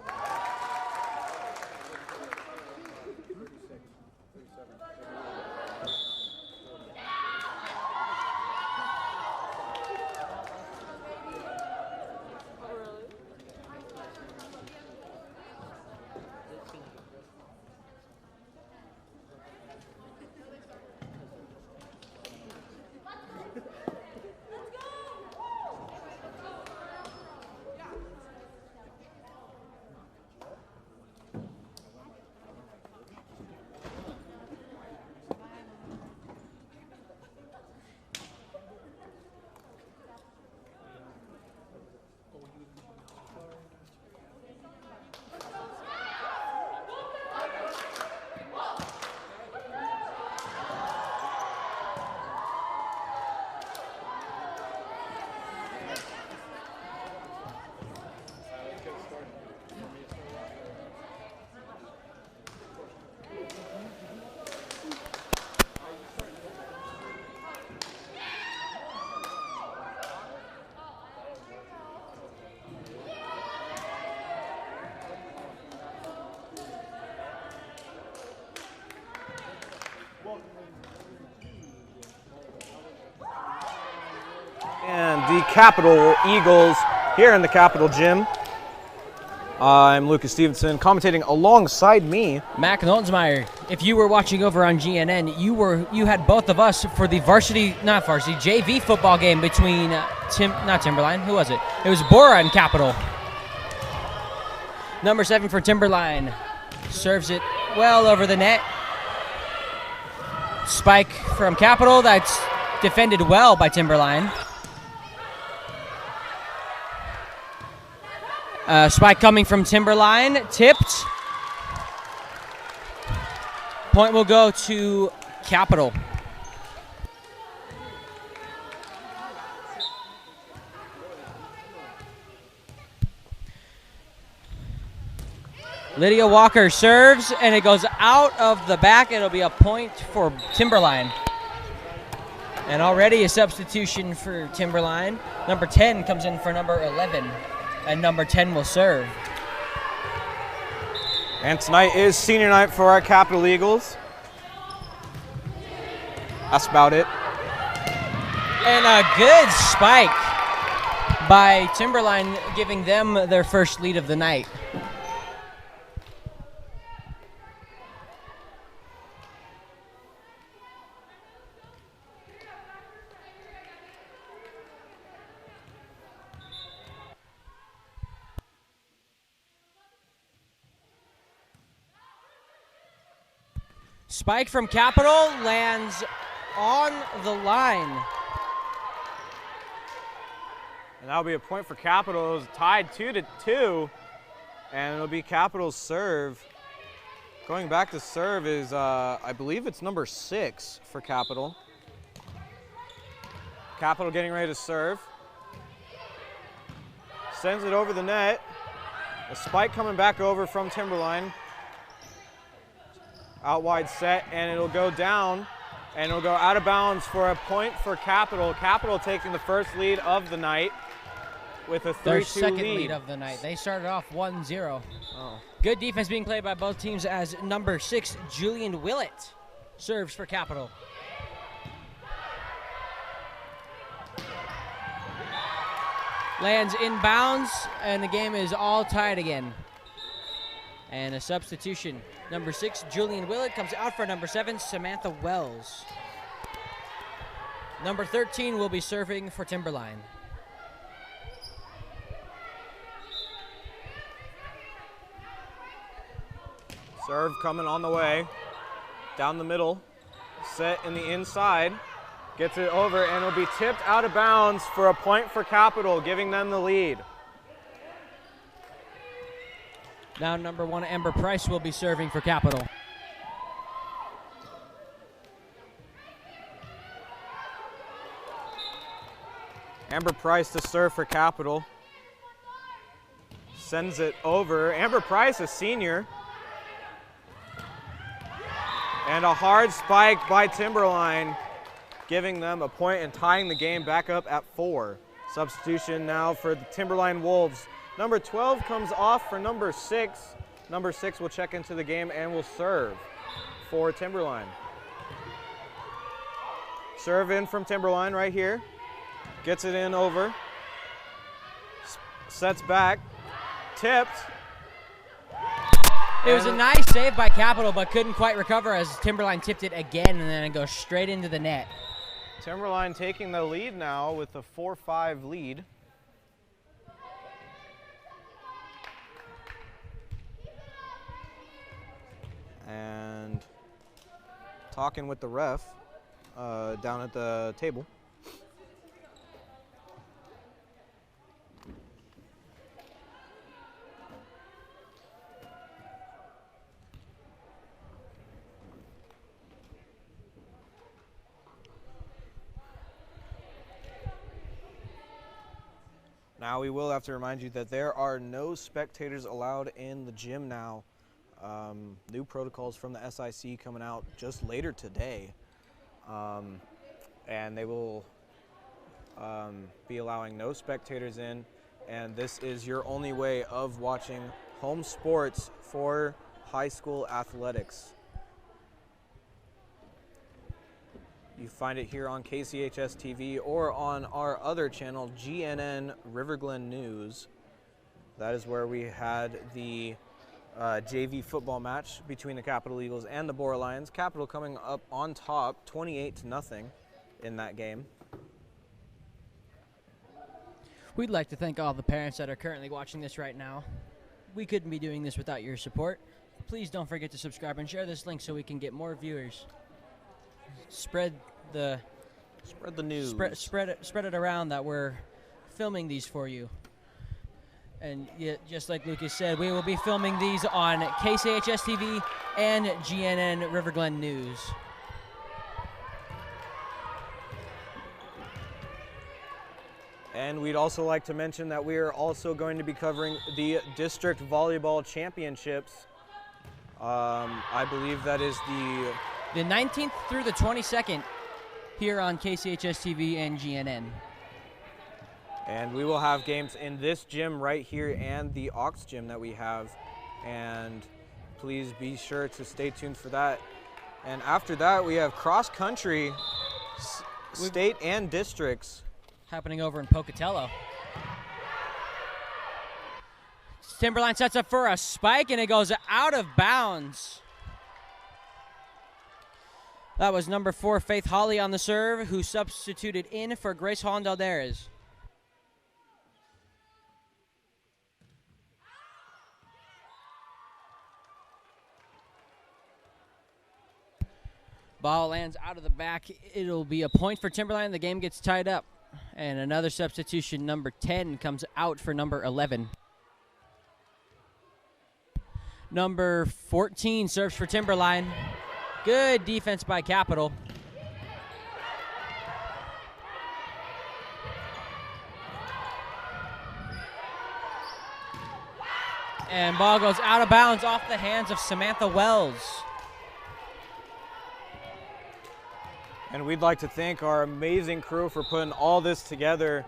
Speaker 4: And the Capital Eagles here in the Capital Gym. I'm Lucas Stevenson, commentating alongside me,
Speaker 5: Mac Noltensmeyer. If you were watching over on GNN, you had both of us for the JV football game between Timberline. Who was it? It was Bora and Capital. Number 7 for Timberline serves it well over the net. Spike from Capital. That's defended well by Timberline. Spike coming from Timberline, tipped. Point will go to Capital. Lydia Walker serves, and it goes out of the back. It'll be a point for Timberline. And already a substitution for Timberline. Number 10 comes in for number 11. And number 10 will serve.
Speaker 4: and tonight is senior night for our Capital Eagles. That's about it.
Speaker 5: And a good spike by Timberline, giving them their first lead of the night. Spike from Capital lands on the line.
Speaker 4: And that'll be a point for Capital. It was tied 2-2, and it'll be Capital's serve. Going back to serve is, I believe it's number 6 for Capital. Capital getting ready to serve. Sends it over the net. A spike coming back over from Timberline. Out wide set, and it'll go down, and it'll go out of bounds for a point for Capital. Capital taking the first lead of the night with a 3-2
Speaker 5: Their second
Speaker 4: lead.
Speaker 5: lead of the night. They started off 1-0.
Speaker 4: Oh.
Speaker 5: Good defense being played by both teams as number 6, Julian Willett, serves for Capital. Lands inbounds, and the game is all tied again. And a substitution. Number 6, Julian Willett, comes out for number 7, Samantha Wells. Number 13 will be serving for Timberline.
Speaker 4: Serve coming on the way. Down the middle. Set in the inside. Gets it over, and it'll be tipped out of bounds for a point for Capital, giving them the lead.
Speaker 5: Now number 1, Amber Price, will be serving for Capital.
Speaker 4: Amber Price to serve for Capital. Sends it over. Amber Price, a senior. And a hard spike by Timberline, giving them a point and tying the game back up at 4. Substitution now for the Timberline Wolves. Number 12 comes off for number 6. Number 6 will check into the game and will serve for Timberline. Serve in from Timberline right here. Gets it in over. Sets back. Tipped.
Speaker 5: It was a nice save by Capital, but couldn't quite recover as Timberline tipped it again, and then it goes straight into the net.
Speaker 4: Timberline taking the lead now with a 4-5 lead. And talking with the ref down at the table. Now we will have to remind you that there are no spectators allowed in the gym now. New protocols from the SIC coming out just later today. And they will be allowing no spectators in. And this is your only way of watching home sports for high school athletics. You find it here on KCHS TV or on our other channel, GNN River Glen News. That is where we had the JV football match between the Capital Eagles and the Bora Lions. Capital coming up on top, 28-0 in that game.
Speaker 5: We'd like to thank all the parents that are currently watching this right now. We couldn't be doing this without your support. Please don't forget to subscribe and share this link so we can get more viewers. Spread the news. Spread it around that we're filming these for you. And just like Lucas said, we will be filming these on KCHS TV and GNN River Glen News.
Speaker 4: And we'd also like to mention that we are also going to be covering the District Volleyball Championships. I believe that is the
Speaker 5: 19th through the 22nd here on KCHS TV and GNN.
Speaker 4: And we will have games in this gym right here and the Aux gym that we have. And please be sure to stay tuned for that. And after that, we have cross country, state and districts.
Speaker 5: Happening over in Pocatello. Timberline sets up for a spike, and it goes out of bounds. That was number 4, Faith Holly on the serve, who substituted in for Grace Hollendale-Dares. Ball lands out of the back. It'll be a point for Timberline. The game gets tied up. And another substitution, number 10, comes out for number 11. Number 14 serves for Timberline. Good defense by Capital. And ball goes out of bounds off the hands of Samantha Wells.
Speaker 4: And we'd like to thank our amazing crew for putting all this together.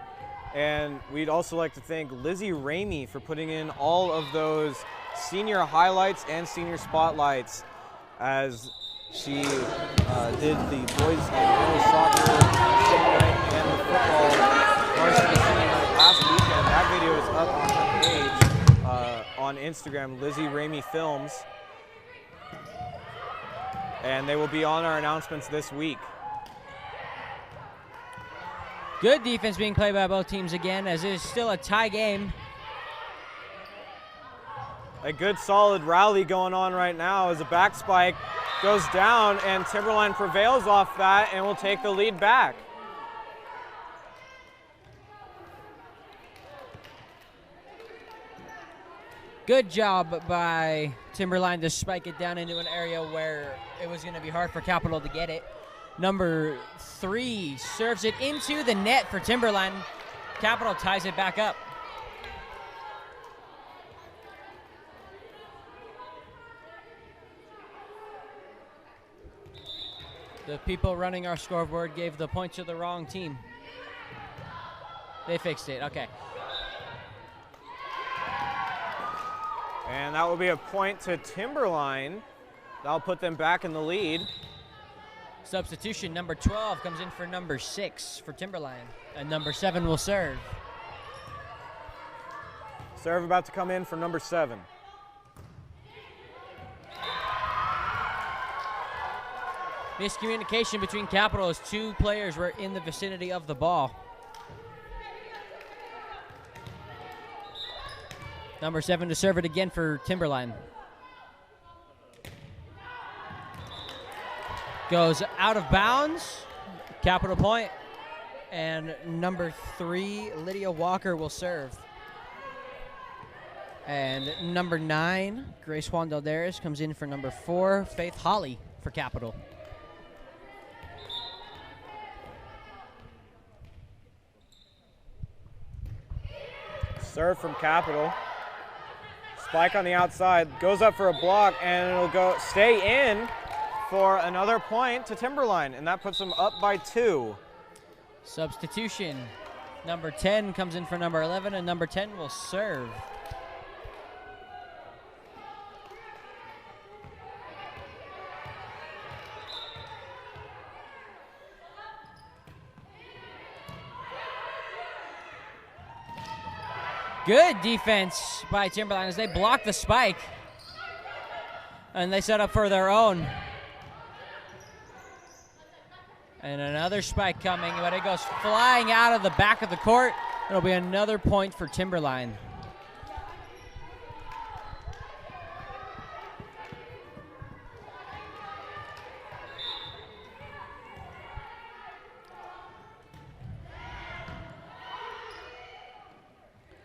Speaker 4: And we'd also like to thank Lizzie Ramey for putting in all of those senior highlights and senior spotlights as she did the boys and girls soccer senior night and the football varsity senior night last weekend. That video is up on her page on Instagram, Lizzie Ramey Films. And they will be on our announcements this week.
Speaker 5: Good defense being played by both teams again, as it is still a tie game.
Speaker 4: A good solid rally going on right now as a back spike goes down and Timberline prevails off that and will take the lead back.
Speaker 5: Good job by Timberline to spike it down into an area where it was going to be hard for Capital to get it. Number 3 serves it into the net for Timberline. Capital ties it back up. The people running our scoreboard gave the point to the wrong team. They fixed it, okay.
Speaker 4: And that will be a point to Timberline. That'll put them back in the lead.
Speaker 5: Substitution, number 12 comes in for number 6 for Timberline. And number 7 will serve.
Speaker 4: Serve about to come in for number 7.
Speaker 5: Miscommunication between Capital as 2 players were in the vicinity of the ball. Number 7 to serve it again for Timberline. Goes out of bounds. Capital point. And number 3, Lydia Walker, will serve. And number 9, Grace Juan Dalderis, comes in for number 4, Faith Holly, for Capital.
Speaker 4: Serve from Capital. Spike on the outside, goes up for a block, and it'll stay in for another point to Timberline, and that puts them up by 2.
Speaker 5: Substitution. Number 10 comes in for number 11, and number 10 will serve. Good defense by Timberline as they block the spike. And they set up for their own. And another spike coming, but it goes flying out of the back of the court. It'll be another point for Timberline.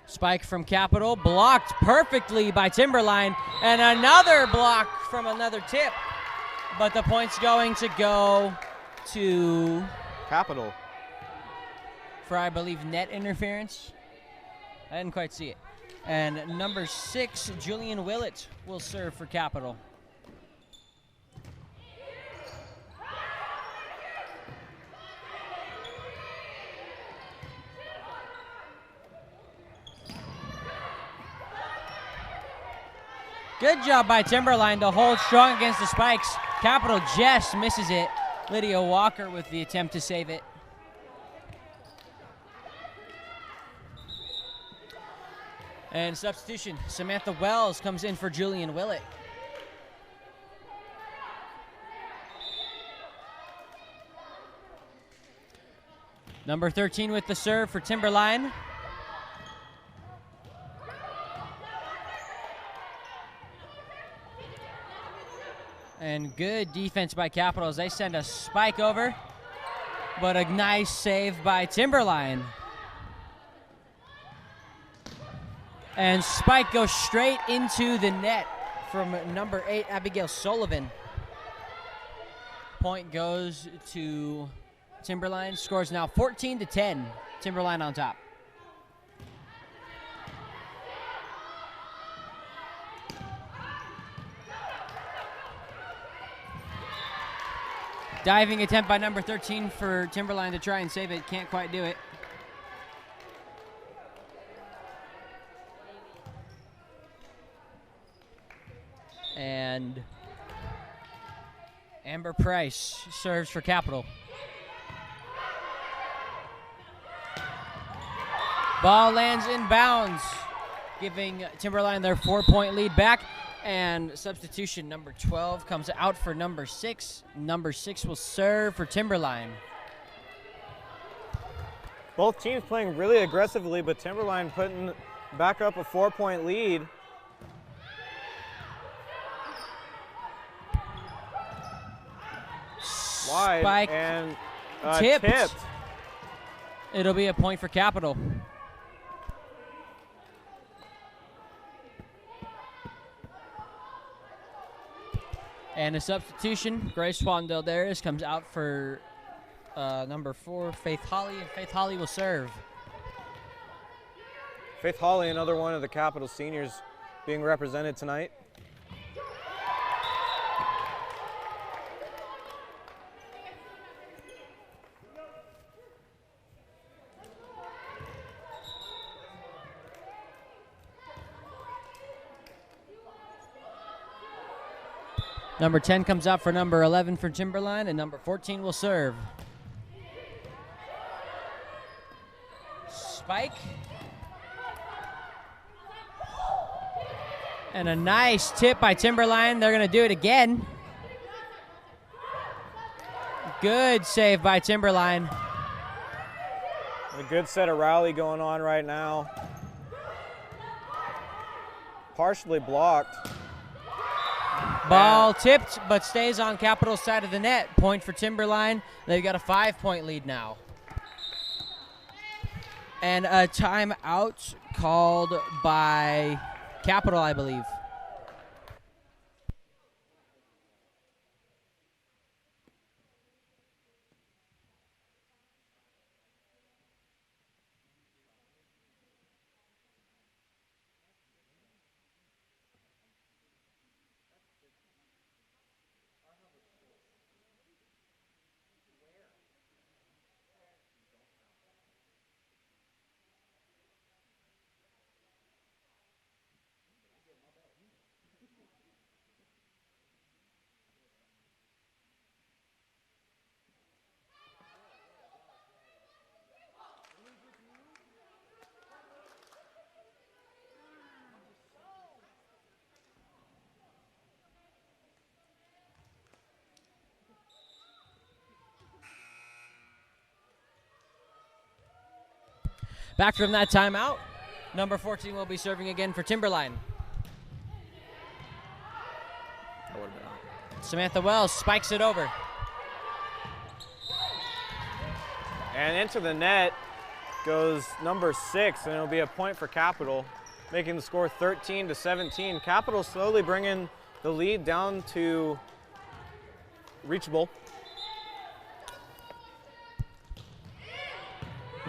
Speaker 5: Spike from Capital, blocked perfectly by Timberline, and another block from another tip. But the point's going to go to
Speaker 4: Capital.
Speaker 5: For, I believe, net interference. I didn't quite see it. And number 6, Julian Willett, will serve for Capital. Good job by Timberline to hold strong against the spikes. Capital just misses it. Lydia Walker with the attempt to save it. And substitution, Samantha Wells comes in for Julian Willett. Number 13 with the serve for Timberline. And good defense by Capital as they send a spike over. But a nice save by Timberline. And spike goes straight into the net from number 8, Abigail Sullivan. Point goes to Timberline. Scores now 14-10. Timberline on top. Diving attempt by number 13 for Timberline to try and save it. Can't quite do it. And Amber Price serves for Capital. Ball lands in bounds, giving Timberline their 4-point lead back. And substitution number 12 comes out for number 6. Number 6 will serve for Timberline.
Speaker 4: Both teams playing really aggressively, but Timberline putting back up a 4-point lead. Wide
Speaker 5: Spike
Speaker 4: and
Speaker 5: tipped. It'll be a point for Capital. And a substitution, Grace Swandell-Darius comes out for number 4, Faith Holly, and Faith Holly will serve.
Speaker 4: Faith Holly, another one of the Capital seniors being represented tonight.
Speaker 5: Number 10 comes out for number 11 for Timberline, and number 14 will serve. Spike. And a nice tip by Timberline. They're going to do it again. Good save by Timberline.
Speaker 4: A good set of rally going on right now. Partially blocked.
Speaker 5: Ball tipped, but stays on Capital's side of the net. Point for Timberline. They've got a 5-point lead now. And a timeout called by Capital, I believe. Back from that timeout, number 14 will be serving again for Timberline. Samantha Wells spikes it over.
Speaker 4: And into the net goes number 6, and it'll be a point for Capital, making the score 13-17. Capital slowly bringing the lead down to reachable.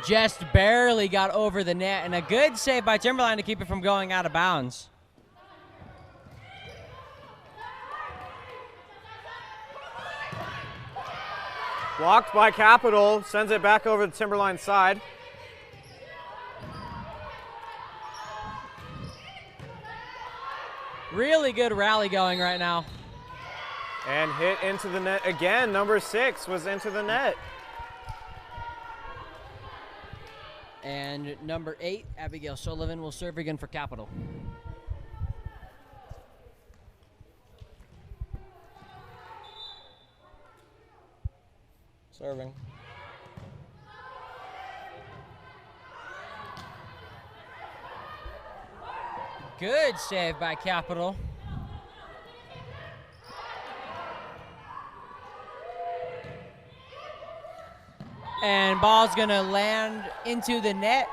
Speaker 5: Just barely got over the net, and a good save by Timberline to keep it from going out of bounds.
Speaker 4: Blocked by Capital, sends it back over the Timberline side.
Speaker 5: Really good rally going right now.
Speaker 4: And hit into the net again. Number 6 was into the net.
Speaker 5: And number 8, Abigail Sullivan, will serve again for Capital.
Speaker 4: Serving.
Speaker 5: Good save by Capital. And ball's gonna land into the net.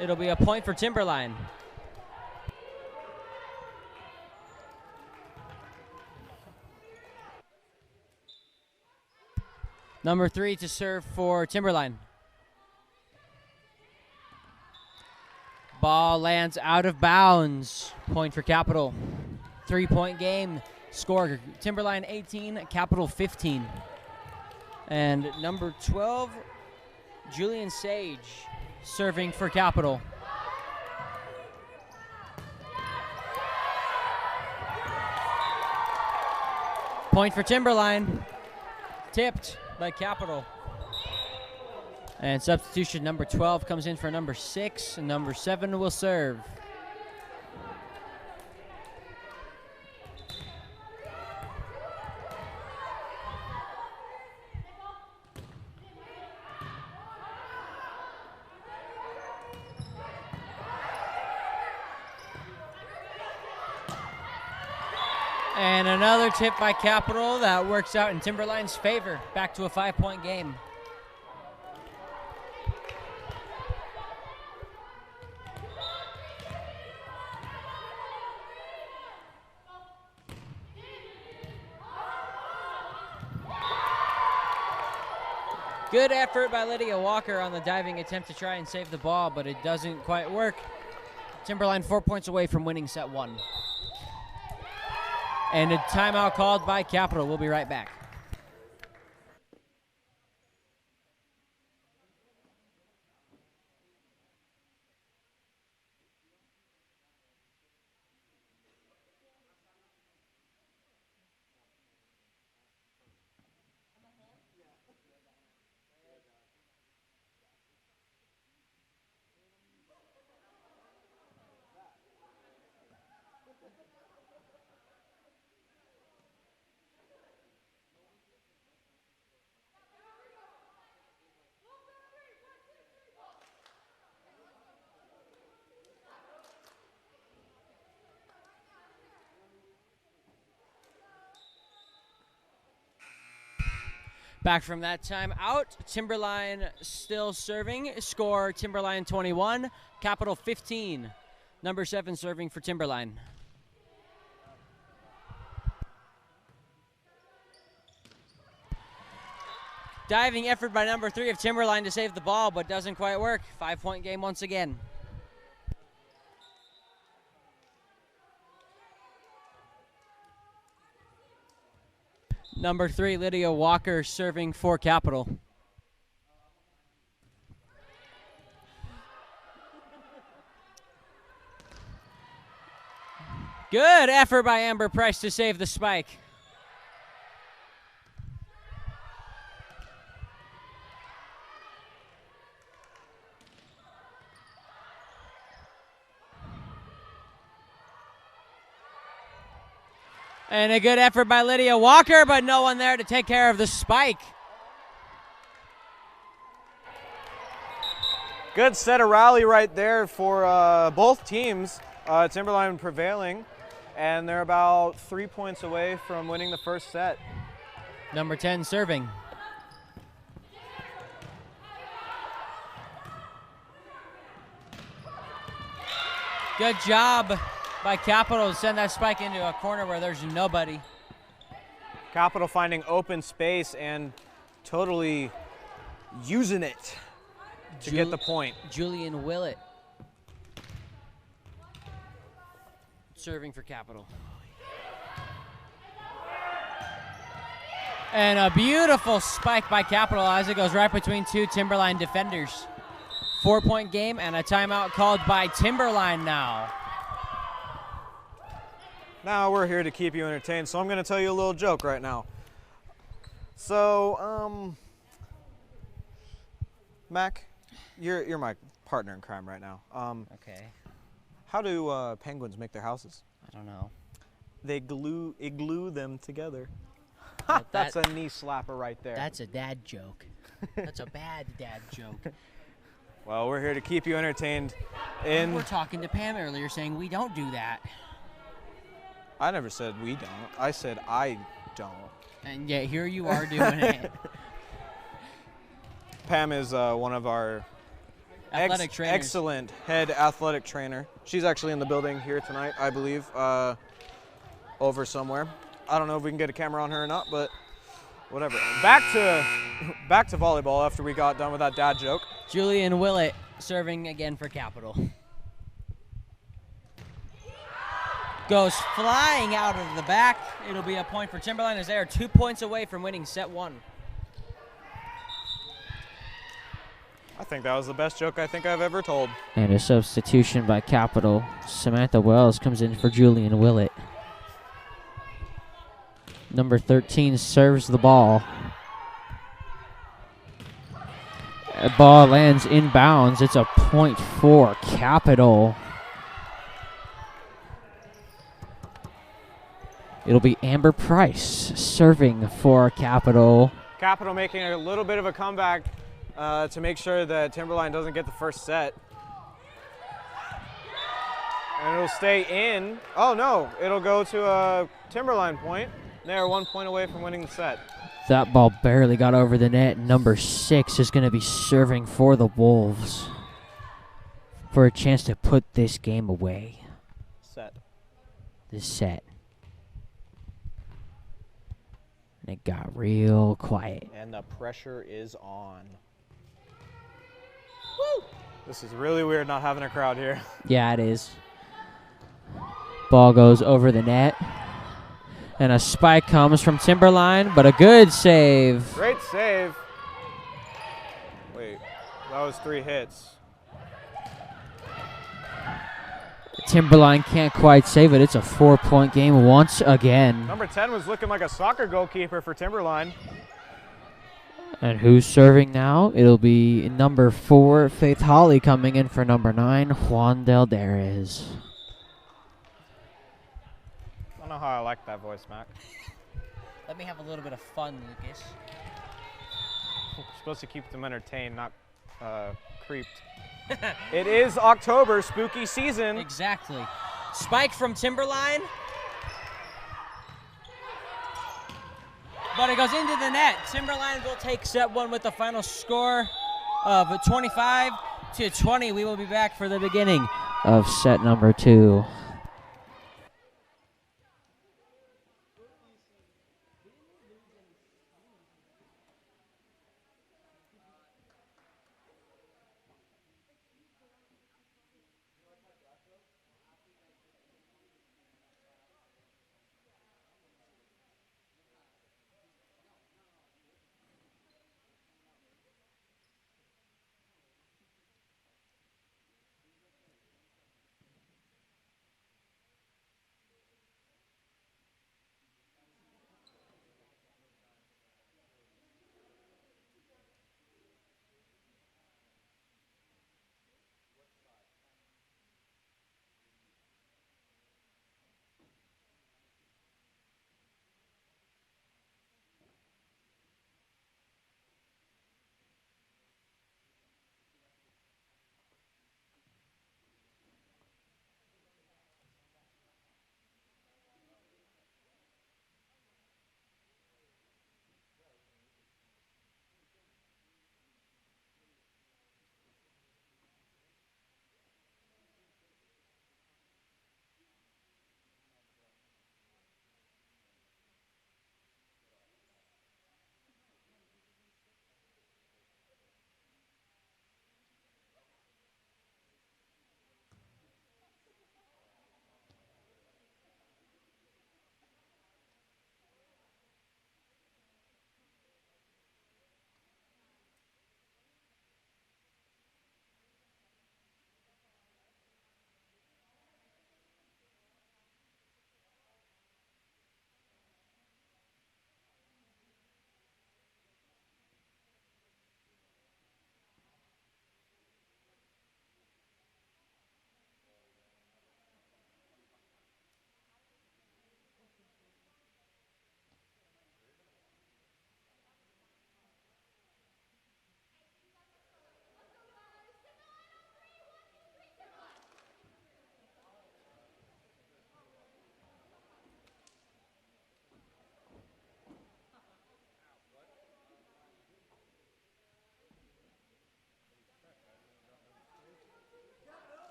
Speaker 5: It'll be a point for Timberline. Number 3 to serve for Timberline. Ball lands out of bounds. Point for Capital. 3-point game. Score Timberline 18, Capital 15. And number 12, Julian Sage, serving for Capital. Point for Timberline. Tipped by Capital. And substitution number 12 comes in for number 6, and number 7 will serve. And another tip by Capital that works out in Timberline's favor. Back to a 5-point game. Good effort by Lydia Walker on the diving attempt to try and save the ball, but it doesn't quite work. Timberline 4 points away from winning set 1. And a timeout called by Capital. We'll be right back. Back from that time out, Timberline still serving. Score Timberline 21, Capital 15. Number 7 serving for Timberline. Diving effort by number 3 of Timberline to save the ball, but doesn't quite work. 5-point game once again. Number 3, Lydia Walker, serving for Capital. Good effort by Amber Price to save the spike. And a good effort by Lydia Walker, but no one there to take care of the spike.
Speaker 4: Good set of rally right there for both teams. Timberline prevailing, and they're about 3 points away from winning the first set.
Speaker 5: Number 10 serving. Good job by Capital to send that spike into a corner where there's nobody.
Speaker 4: Capital finding open space and totally using it to get the point.
Speaker 5: Julian Willett serving for Capital. And a beautiful spike by Capital as it goes right between 2 Timberline defenders. 4-point game and a timeout called by Timberline now.
Speaker 4: Now we're here to keep you entertained, so I'm going to tell you a little joke right now. So, Mac, you're my partner in crime right now.
Speaker 5: Okay.
Speaker 4: How do penguins make their houses?
Speaker 5: I don't know.
Speaker 4: They iglue them together.
Speaker 5: Well,
Speaker 4: That's a knee slapper right there.
Speaker 5: That's a dad joke. That's a bad dad joke.
Speaker 4: Well, we're here to keep you entertained.
Speaker 5: We were talking to Pam earlier saying we don't do that.
Speaker 4: I never said we don't. I said I don't.
Speaker 5: And yet here you are doing it.
Speaker 4: Pam is one of our
Speaker 5: Athletic trainers.
Speaker 4: excellent head athletic trainer. She's actually in the building here tonight, I believe, over somewhere. I don't know if we can get a camera on her or not, but whatever. Back back to volleyball after we got done with that dad joke.
Speaker 5: Julian Willett serving again for Capital. Goes flying out of the back. It'll be a point for Timberline as they are 2 points away from winning set 1.
Speaker 4: I think that was the best joke I think I've ever told.
Speaker 5: And a substitution by Capital. Samantha Wells comes in for Julian Willett. Number 13 serves the ball. A ball lands inbounds. It's a point for Capital. It'll be Amber Price serving for Capital.
Speaker 4: Capital making a little bit of a comeback to make sure that Timberline doesn't get the first set. And it'll stay in. Oh no, it'll go to a Timberline point. They're 1 point away from winning the set.
Speaker 5: That ball barely got over the net. Number 6 is going to be serving for the Wolves for a chance to put this game away. This set. And it got real quiet.
Speaker 4: And the pressure is on. Woo! This is really weird not having a crowd here.
Speaker 5: Yeah, it is. Ball goes over the net. And a spike comes from Timberline, but a good save.
Speaker 4: Great save. Wait, that was 3 hits.
Speaker 5: Timberline can't quite save it. It's a 4-point game once again.
Speaker 4: Number 10 was looking like a soccer goalkeeper for Timberline.
Speaker 5: And who's serving now? It'll be number 4, Faith Holly, coming in for number 9, Juan Delderes.
Speaker 4: I don't know how I like that voice, Mac.
Speaker 5: Let me have a little bit of fun, Lucas.
Speaker 4: We're supposed to keep them entertained, not creeped. It is October, spooky season.
Speaker 5: Exactly. Spike from Timberline. But it goes into the net. Timberline will take set 1 with the final score of 25-20. We will be back for the beginning of set number 2.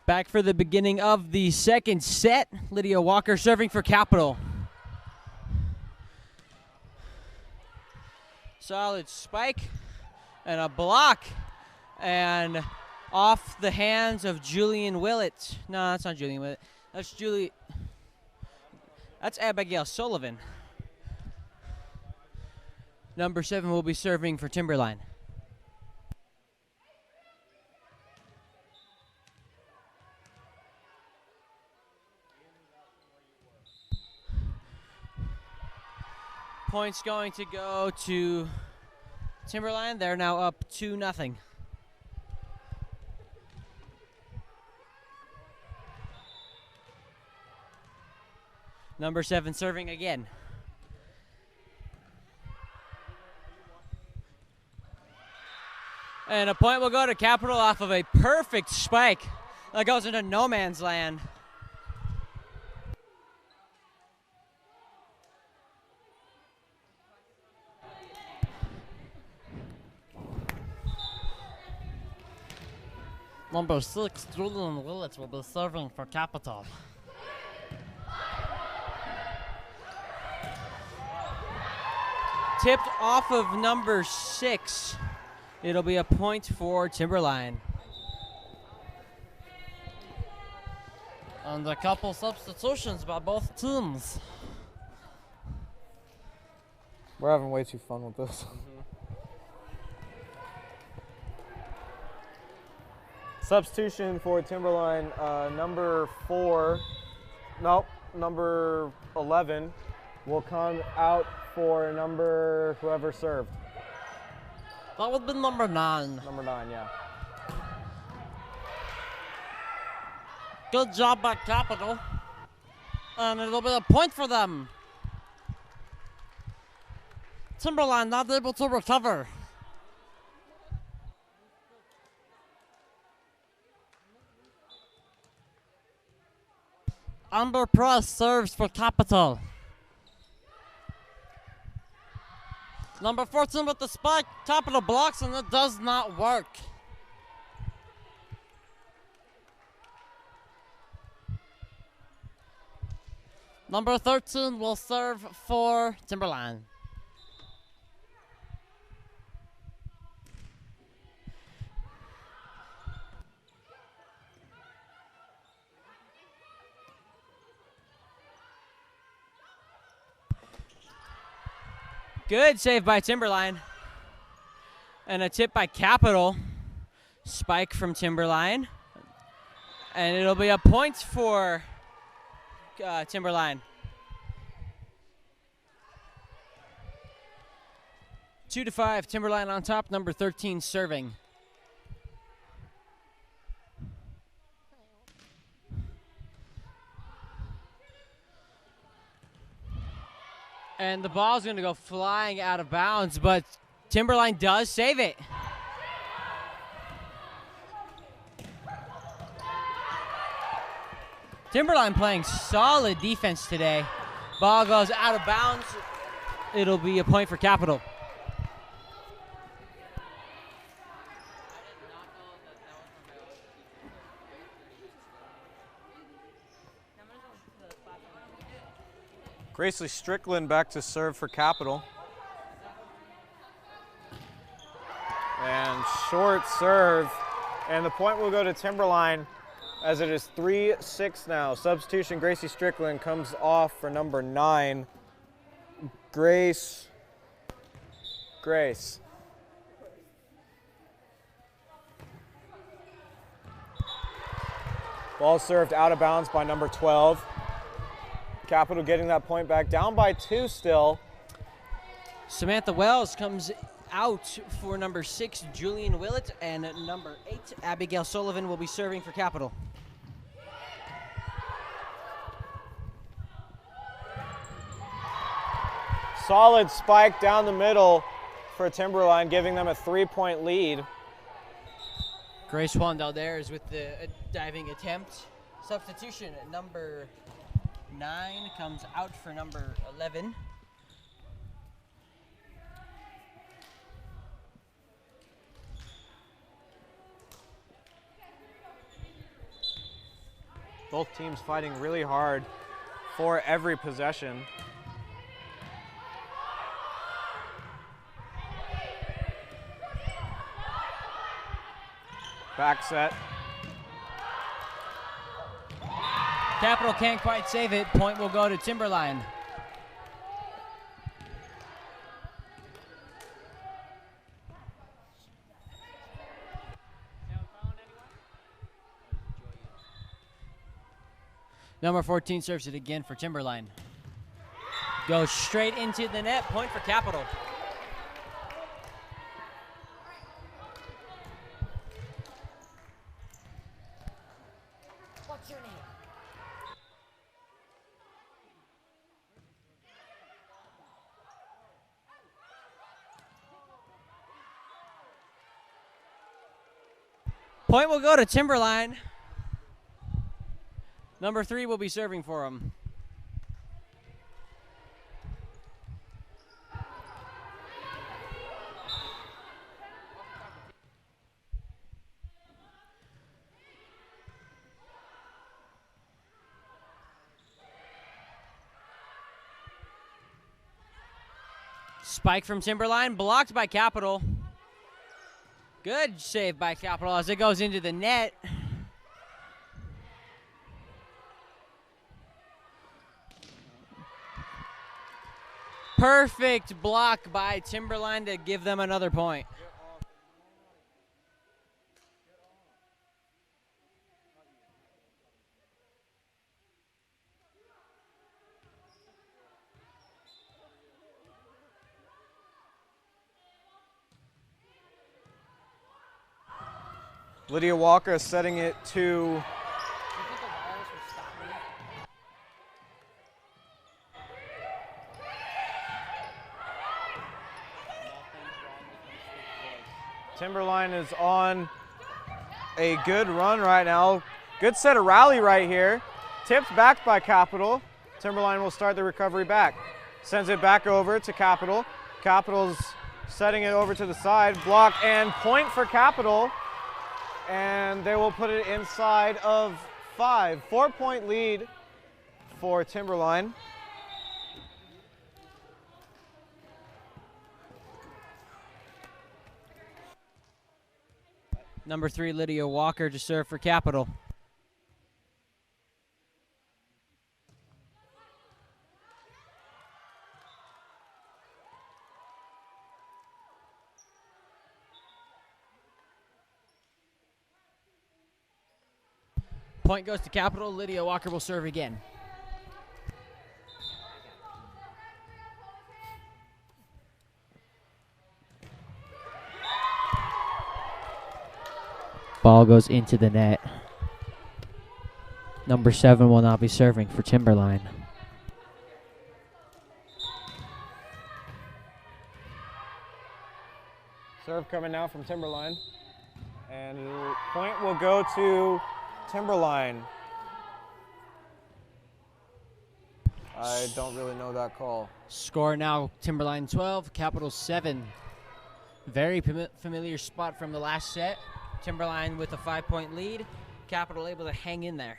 Speaker 5: Back for the beginning of the second set. Lydia Walker serving for Capital. Solid spike and a block. And off the hands of Julian Willett. No, that's not Julian Willett. That's Abigail Sullivan. Number 7 will be serving for Timberline. Points going to go to Timberline. They're now up 2-0. Number 7 serving again. And a point will go to Capital off of a perfect spike that goes into no man's land. Number 6, Julian Willett, will be serving for Capital. Tipped off of number 6. It'll be a point for Timberline. And a couple substitutions by both teams.
Speaker 4: We're having way too fun with this. Substitution for Timberline, number 11 will come out for whoever served.
Speaker 5: That would be number 9.
Speaker 4: Number 9, yeah.
Speaker 5: Good job by Capital. And it'll be a point for them. Timberline not able to recover. Amber Press serves for Capital. Number 14 with the spike. Capital blocks and it does not work. Number 13 will serve for Timberline. Good save by Timberline. And a tip by Capital. Spike from Timberline. And it'll be a point for Timberline. 2-5, Timberline on top, number 13 serving. And the ball's going to go flying out of bounds, but Timberline does save it. Timberline playing solid defense today. Ball goes out of bounds. It'll be a point for Capital.
Speaker 4: Gracely Strickland back to serve for Capital. And short serve. And the point will go to Timberline as it is 3-6 now. Substitution, Gracie Strickland comes off for number 9. Grace. Ball served out of bounds by number 12. Capital getting that point back, down by 2 still.
Speaker 5: Samantha Wells comes out for number 6, Julian Willett, and number 8, Abigail Sullivan will be serving for Capital.
Speaker 4: Solid spike down the middle for Timberline, giving them a 3-point lead.
Speaker 5: Grace Wandell is with the diving attempt. Substitution, number 9 comes out for number 11.
Speaker 4: Both teams fighting really hard for every possession. Back set.
Speaker 5: Capital can't quite save it. Point will go to Timberline. Number 14 serves it again for Timberline. Goes straight into the net. Point for Capital. What's your name? Point will go to Timberline. Number 3 will be serving for him. Spike from Timberline, blocked by Capital. Good save by Capital as it goes into the net. Perfect block by Timberline to give them another point.
Speaker 4: Lydia Walker setting it to Timberline is on a good run right now. Good set of rally right here. Tipped back by Capital. Timberline will start the recovery back. Sends it back over to Capital. Capital's setting it over to the side. Block and point for Capital. And they will put it inside of 5. 4-point lead for Timberline.
Speaker 5: Number 3, Lydia Walker to serve for Capital. Point goes to Capital. Lydia Walker will serve again. Ball goes into the net. Number 7 will now be serving for Timberline.
Speaker 4: Serve coming now from Timberline. And point will go to Timberline. I don't really know that call.
Speaker 5: Score now Timberline 12, Capital 7. Very familiar spot from the last set. Timberline with a 5-point lead. Capital able to hang in there.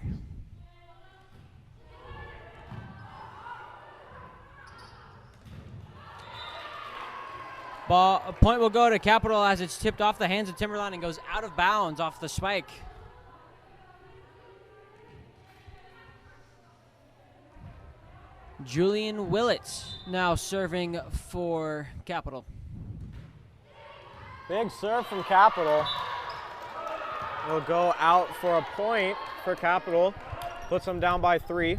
Speaker 5: A point will go to Capital as it's tipped off the hands of Timberline and goes out of bounds off the spike. Julian Willett now serving for Capital.
Speaker 4: Big serve from Capital. It'll go out for a point for Capital. Puts them down by 3.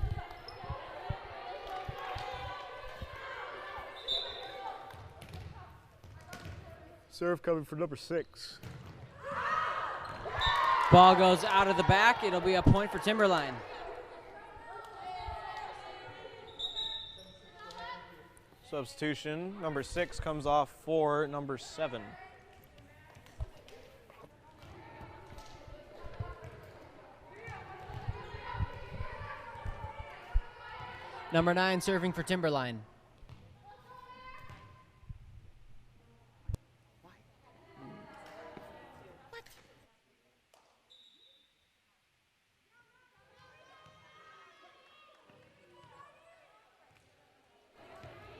Speaker 4: Serve coming for number 6.
Speaker 5: Ball goes out of the back. It'll be a point for Timberline.
Speaker 4: Substitution. Number 6 comes off for number 7.
Speaker 5: Number 9 serving for Timberline.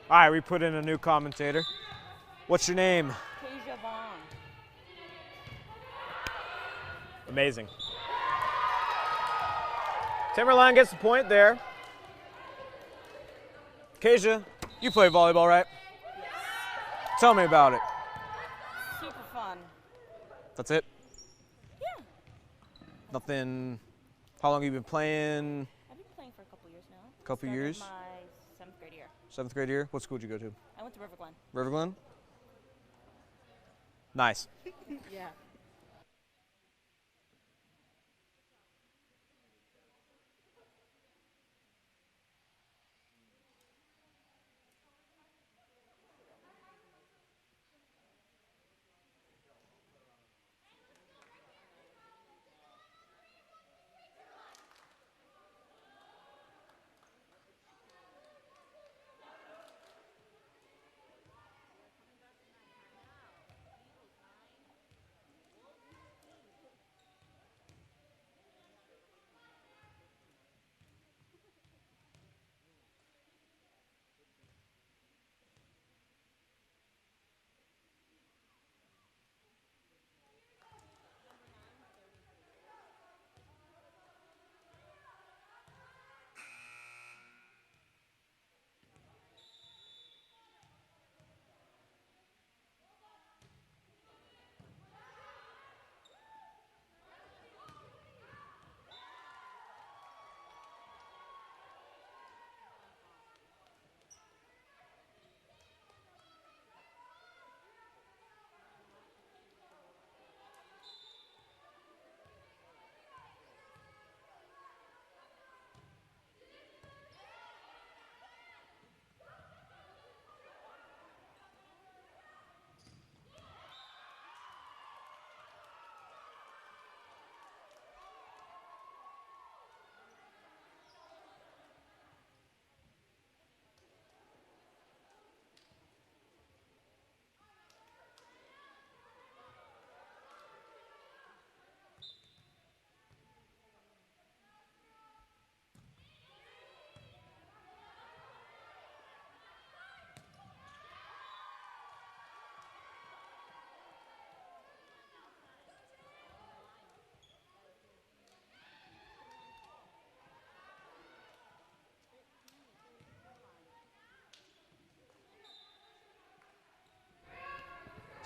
Speaker 4: All right, we put in a new commentator. What's your name?
Speaker 6: Keisha Vaughn.
Speaker 4: Amazing. Timberline gets the point there. Keisha, you play volleyball, right?
Speaker 6: Yes.
Speaker 4: Tell me about it.
Speaker 6: Super fun.
Speaker 4: That's it?
Speaker 6: Yeah.
Speaker 4: Nothing. How long have you been playing?
Speaker 6: I've been playing for a couple years now.
Speaker 4: Couple years?
Speaker 6: My 7th grade year.
Speaker 4: 7th grade year? What school did you go to?
Speaker 6: I went to River Glen.
Speaker 4: River Glen? Nice.
Speaker 6: Yeah.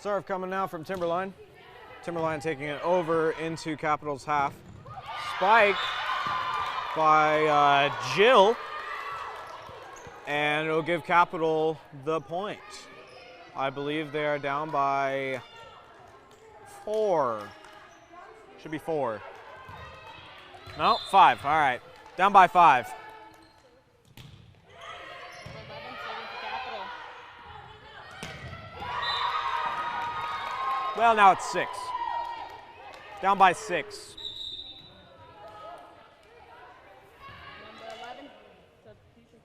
Speaker 4: Serve coming now from Timberline. Timberline taking it over into Capital's half. Spike by Jill. And it'll give Capital the point. I believe they are down by 4. Should be 4. No, 5. All right. Down by 5. Well, now it's 6. Down by 6.
Speaker 6: Number 11. Substitution.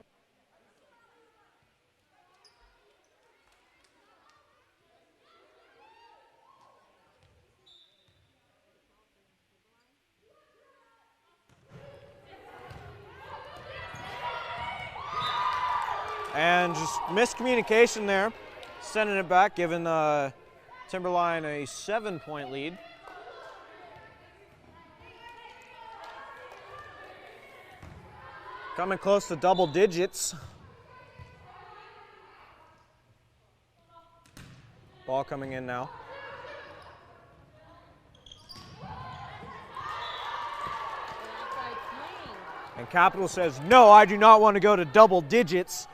Speaker 4: And just miscommunication there. Sending it back, giving Timberline a 7-point lead. Coming close to double digits. Ball coming in now. And Capital says, no, I do not want to go to double digits,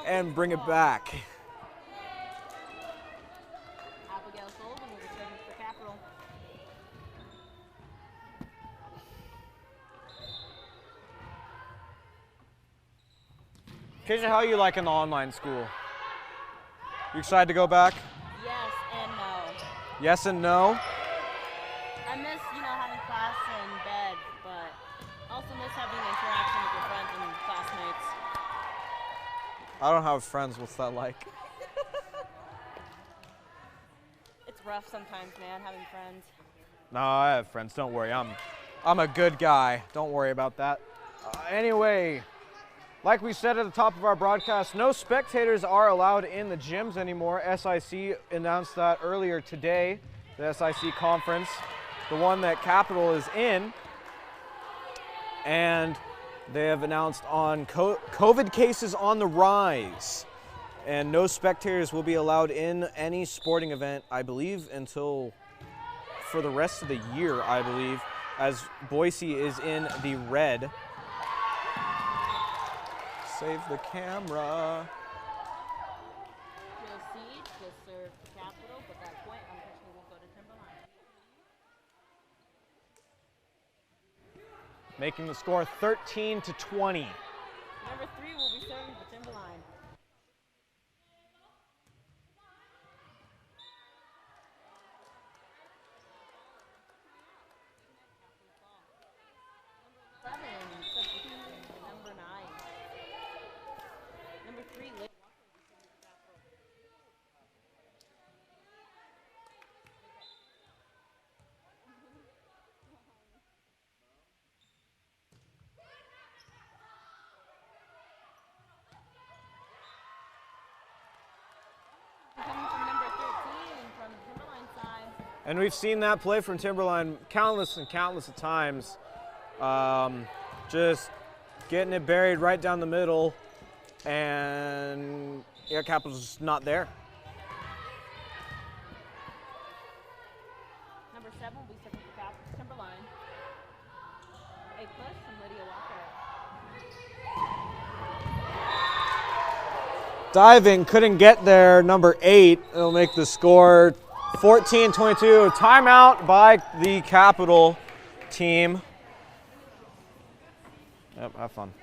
Speaker 4: and bring it back. Keisha, how are you liking the online school? You excited to go back?
Speaker 6: Yes and no.
Speaker 4: Yes and no?
Speaker 6: I miss, having class in bed, but also miss having interaction with your friends and classmates.
Speaker 4: I don't have friends. What's that like?
Speaker 6: It's rough sometimes, man, having friends.
Speaker 4: No, I have friends. Don't worry. I'm a good guy. Don't worry about that. Anyway, Like we said at the top of our broadcast, no spectators are allowed in the gyms anymore. SIC announced that earlier today, the SIC conference, the one that Capital is in. And they have announced on COVID cases on the rise. And no spectators will be allowed in any sporting event, I believe, until for the rest of the year, I believe, as Boise is in the red. Save the camera.
Speaker 6: Proceed to serve Capital, but that point unfortunately will go to Timberline.
Speaker 4: Making the score 13-20.
Speaker 6: Number 3 will be serving for Timberline. Number 9. Number 3, Lake. Coming from number 13 from Timberline side.
Speaker 4: And we've seen that play from Timberline countless and countless of times. Just getting it buried right down the middle, and yeah, Capital's just not there.
Speaker 6: Number 7 will be serving for Timberline. A push from Lydia Walker.
Speaker 4: Diving, couldn't get there. Number 8, it'll make the score 14-22. Timeout by the Capital team. Yep, have fun.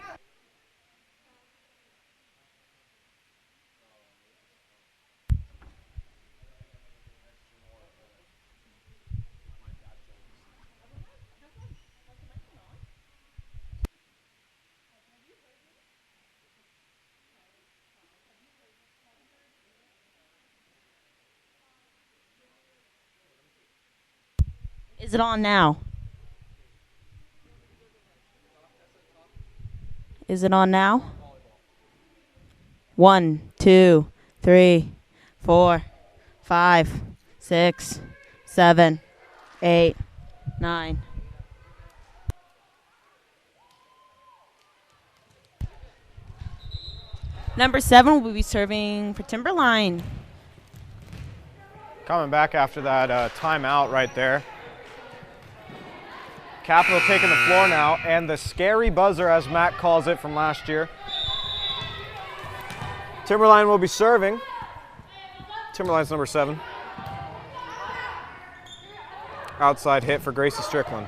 Speaker 6: Is it on now? Is it on now? 1, 2, 3, 4, 5, 6, 7, 8, 9. Number 7 will be serving for Timberline.
Speaker 4: Coming back after that timeout right there. Capital taking the floor now, and the scary buzzer, as Matt calls it from last year. Timberline will be serving. Timberline's number 7. Outside hit for Gracie Strickland.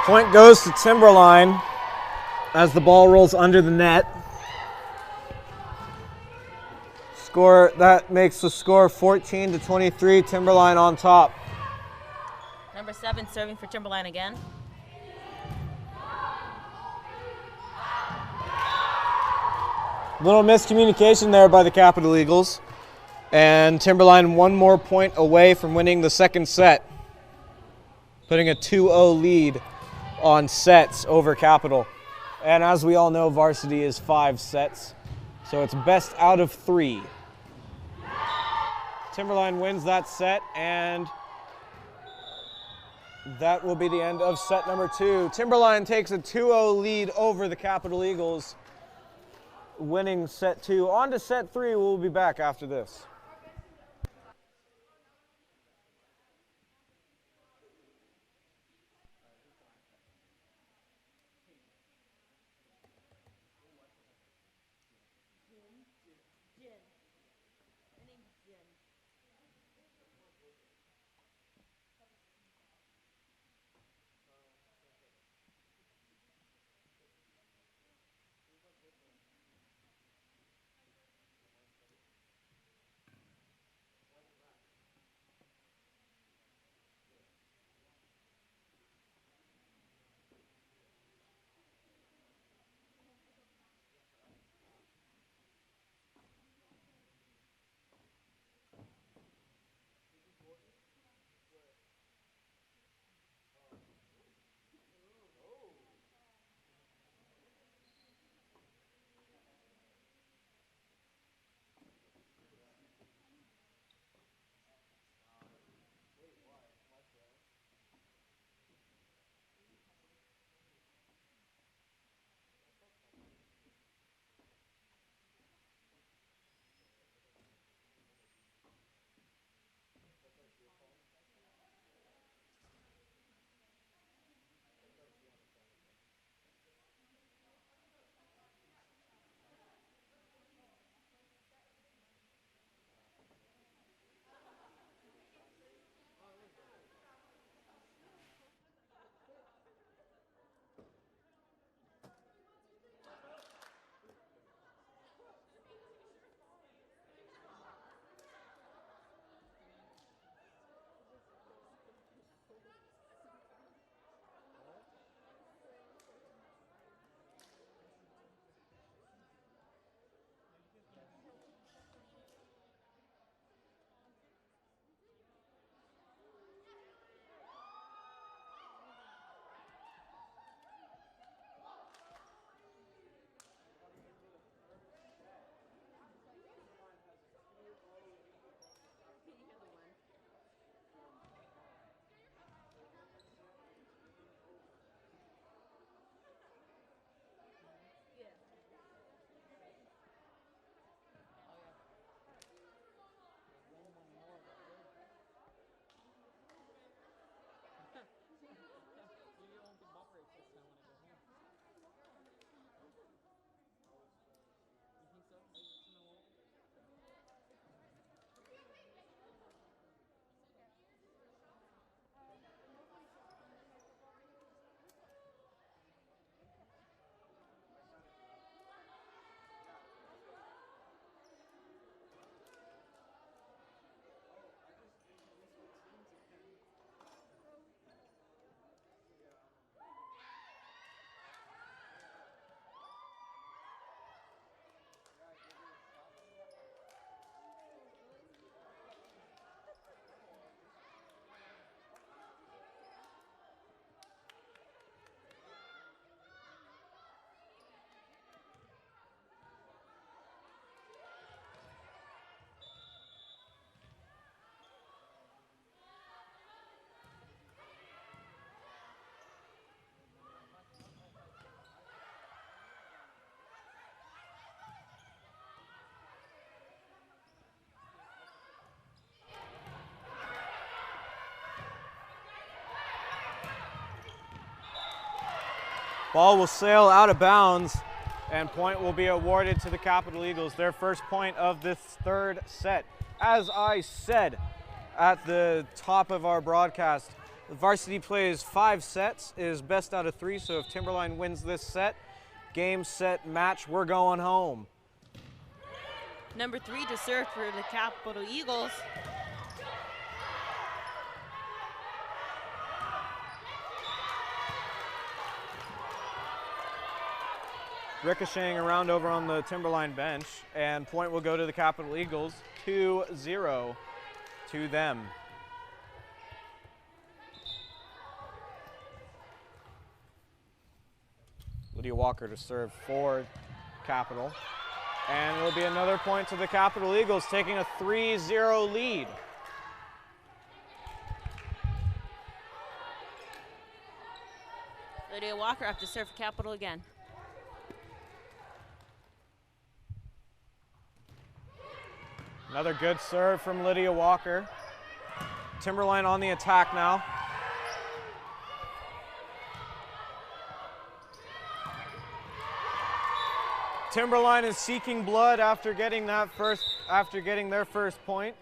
Speaker 4: Point goes to Timberline as the ball rolls under the net. That makes the score 14-23, Timberline on top.
Speaker 6: Number 7 serving for Timberline again.
Speaker 4: Little miscommunication there by the Capital Eagles. And Timberline 1 more point away from winning the second set, putting a 2-0 lead on sets over Capital. And as we all know, Varsity is 5 sets, so it's best out of 3. Timberline wins that set, and that will be the end of set number 2. Timberline takes a 2-0 lead over the Capital Eagles, winning set 2. On to set 3. We'll be back after this. Ball will sail out of bounds, and point will be awarded to the Capital Eagles, their first point of this third set. As I said at the top of our broadcast, the Varsity plays 5 sets, is best out of 3, so if Timberline wins this set, game, set, match, we're going home.
Speaker 6: Number 3 to serve for the Capital Eagles.
Speaker 4: Ricocheting around over on the Timberline bench, and point will go to the Capital Eagles, 2-0 to them. Lydia Walker to serve for Capital. And it'll be another point to the Capital Eagles, taking a 3-0 lead.
Speaker 6: Lydia Walker up to serve for Capital again.
Speaker 4: Another good serve from Lydia Walker. Timberline on the attack now. Timberline is seeking blood after getting their first point.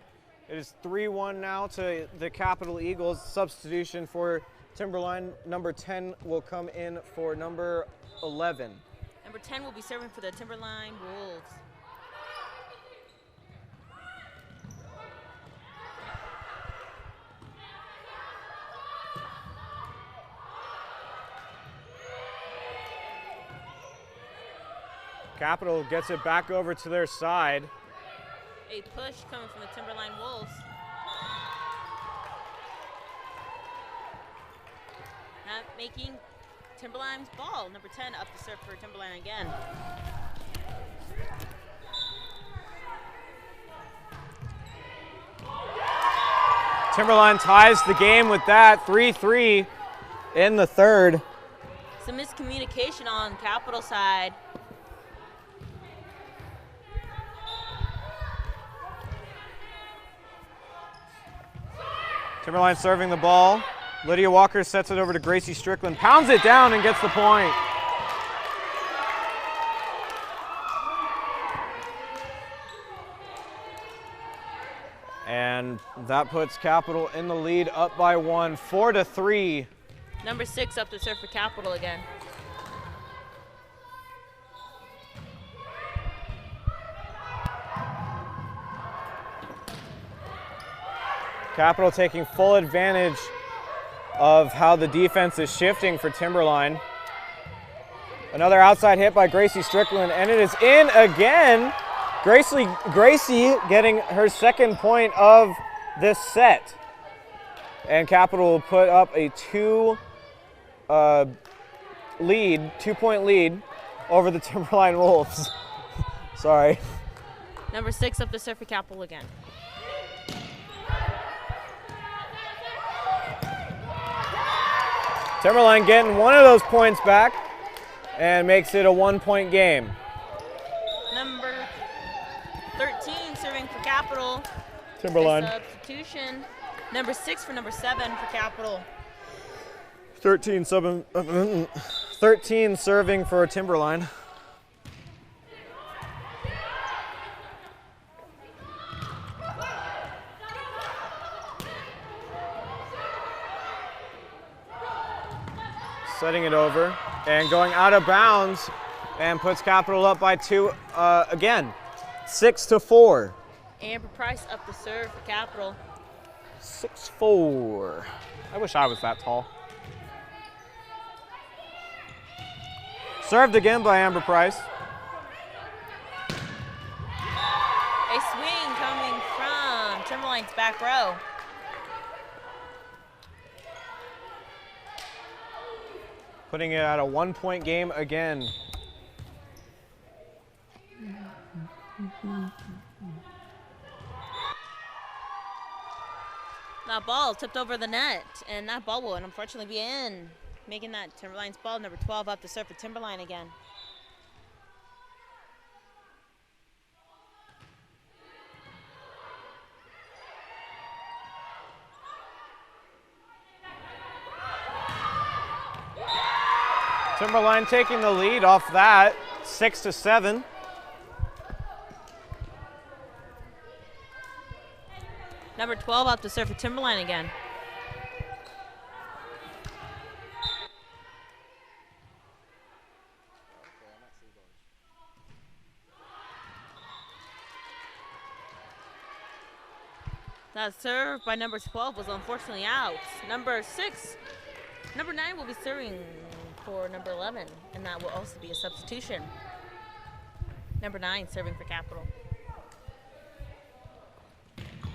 Speaker 4: It is 3-1 now to the Capital Eagles. Substitution for Timberline. Number 10 will come in for number 11.
Speaker 6: Number 10 will be serving for the Timberline Wolves.
Speaker 4: Capital gets it back over to their side.
Speaker 6: A push coming from the Timberline Wolves. Not making Timberline's ball. Number 10 up to serve for Timberline again.
Speaker 4: Timberline ties the game with that, 3-3 in the third.
Speaker 6: Some miscommunication on Capital side.
Speaker 4: Timberline serving the ball. Lydia Walker sets it over to Gracie Strickland, pounds it down and gets the point. And that puts Capital in the lead, up by 1, 4-3.
Speaker 6: Number 6 up to serve for Capital again.
Speaker 4: Capital taking full advantage of how the defense is shifting for Timberline. Another outside hit by Gracie Strickland, and it is in again. Gracie getting her second point of this set. And Capital will put up a 2-point lead over the Timberline Wolves. Sorry.
Speaker 6: Number 6 up to serve for Capital again.
Speaker 4: Timberline getting one of those points back and makes it a 1-point game.
Speaker 6: Number 13 serving for Capital.
Speaker 4: Timberline.
Speaker 6: A substitution. Number 6 for number 7 for Capital.
Speaker 4: 13 serving for Timberline. Setting it over and going out of bounds and puts Capital up by 2 again, 6-4.
Speaker 6: Amber Price up to serve for Capital.
Speaker 4: 6'4". I wish I was that tall. Served again by Amber Price.
Speaker 6: A swing coming from Timberline's back row.
Speaker 4: Putting it at a 1-point game again.
Speaker 6: That ball tipped over the net, and that ball will unfortunately be in, making that Timberline's ball. Number 12 up to serve for Timberline again.
Speaker 4: Timberline taking the lead off that, 6-7.
Speaker 6: Number 12 up to serve for Timberline again. That serve by number 12 was unfortunately out. Number 9 will be serving for number 11, and that will also be a substitution. Number 9 serving for Capital.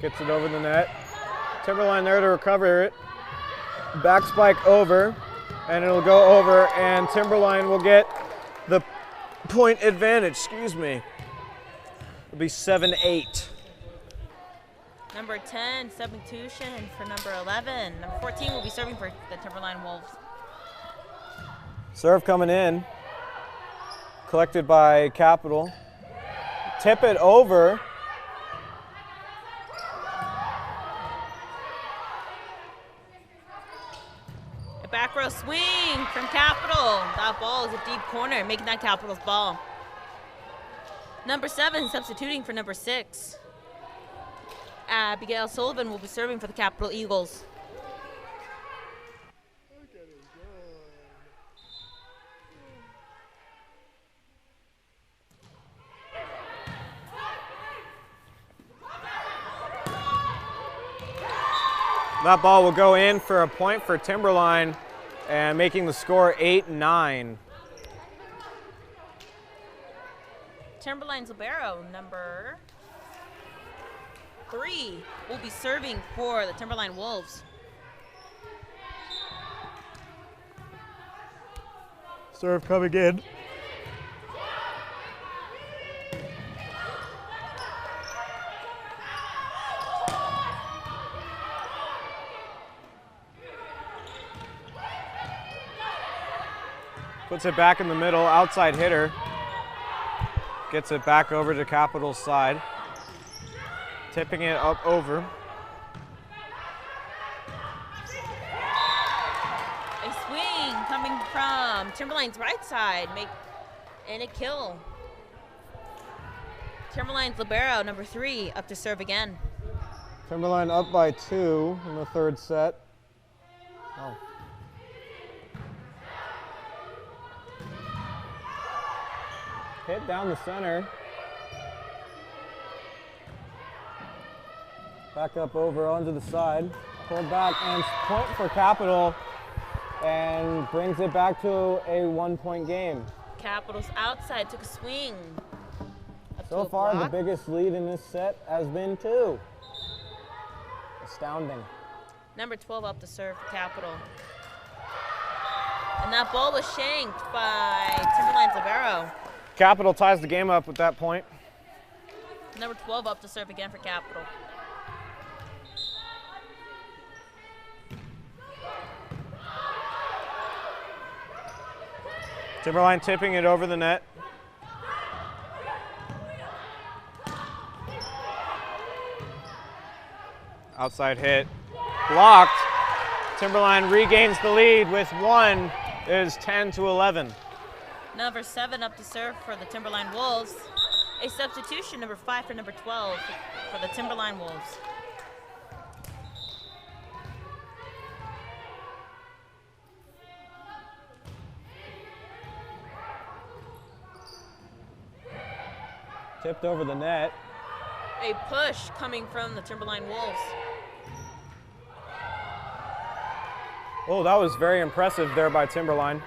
Speaker 4: Gets it over the net. Timberline there to recover it. Back spike over, and it'll go over, and Timberline will get the point advantage, excuse me. It'll be 7-8.
Speaker 6: Number 10, substitution for number 11. Number 14 will be serving for the Timberline Wolves.
Speaker 4: Serve coming in. Collected by Capital. Tip it over.
Speaker 6: A back row swing from Capital. That ball is a deep corner, making that Capital's ball. Number 7 substituting for number 6. Abigail Sullivan will be serving for the Capital Eagles.
Speaker 4: That ball will go in for a point for Timberline and making the score 8-9.
Speaker 6: Timberline's libero, number 3, will be serving for the Timberline Wolves.
Speaker 1: Serve coming in.
Speaker 4: Puts it back in the middle, outside hitter. Gets it back over to Capital's side. Tipping it up over.
Speaker 6: A swing coming from Timberline's right side, and a kill. Timberline's libero, number 3, up to serve again.
Speaker 4: Timberline up by 2 in the third set. Oh. Hit down the center. Back up over onto the side. Pulled back and point for Capital, and brings it back to a 1-point game.
Speaker 6: Capital's outside took a swing.
Speaker 4: So far, the biggest lead in this set has been 2. Astounding.
Speaker 6: Number 12 up to serve for Capital. And that ball was shanked by Timberline's libero.
Speaker 4: Capital ties the game up with that point.
Speaker 6: Number 12 up to serve again for Capital.
Speaker 4: Timberline tipping it over the net. Outside hit. Blocked. Timberline regains the lead with 1. It is 10-11.
Speaker 6: Number 7 up to serve for the Timberline Wolves. A substitution, number 5 for number 12 for the Timberline Wolves.
Speaker 4: Tipped over the net.
Speaker 6: A push coming from the Timberline Wolves.
Speaker 4: Oh, that was very impressive there by Timberline.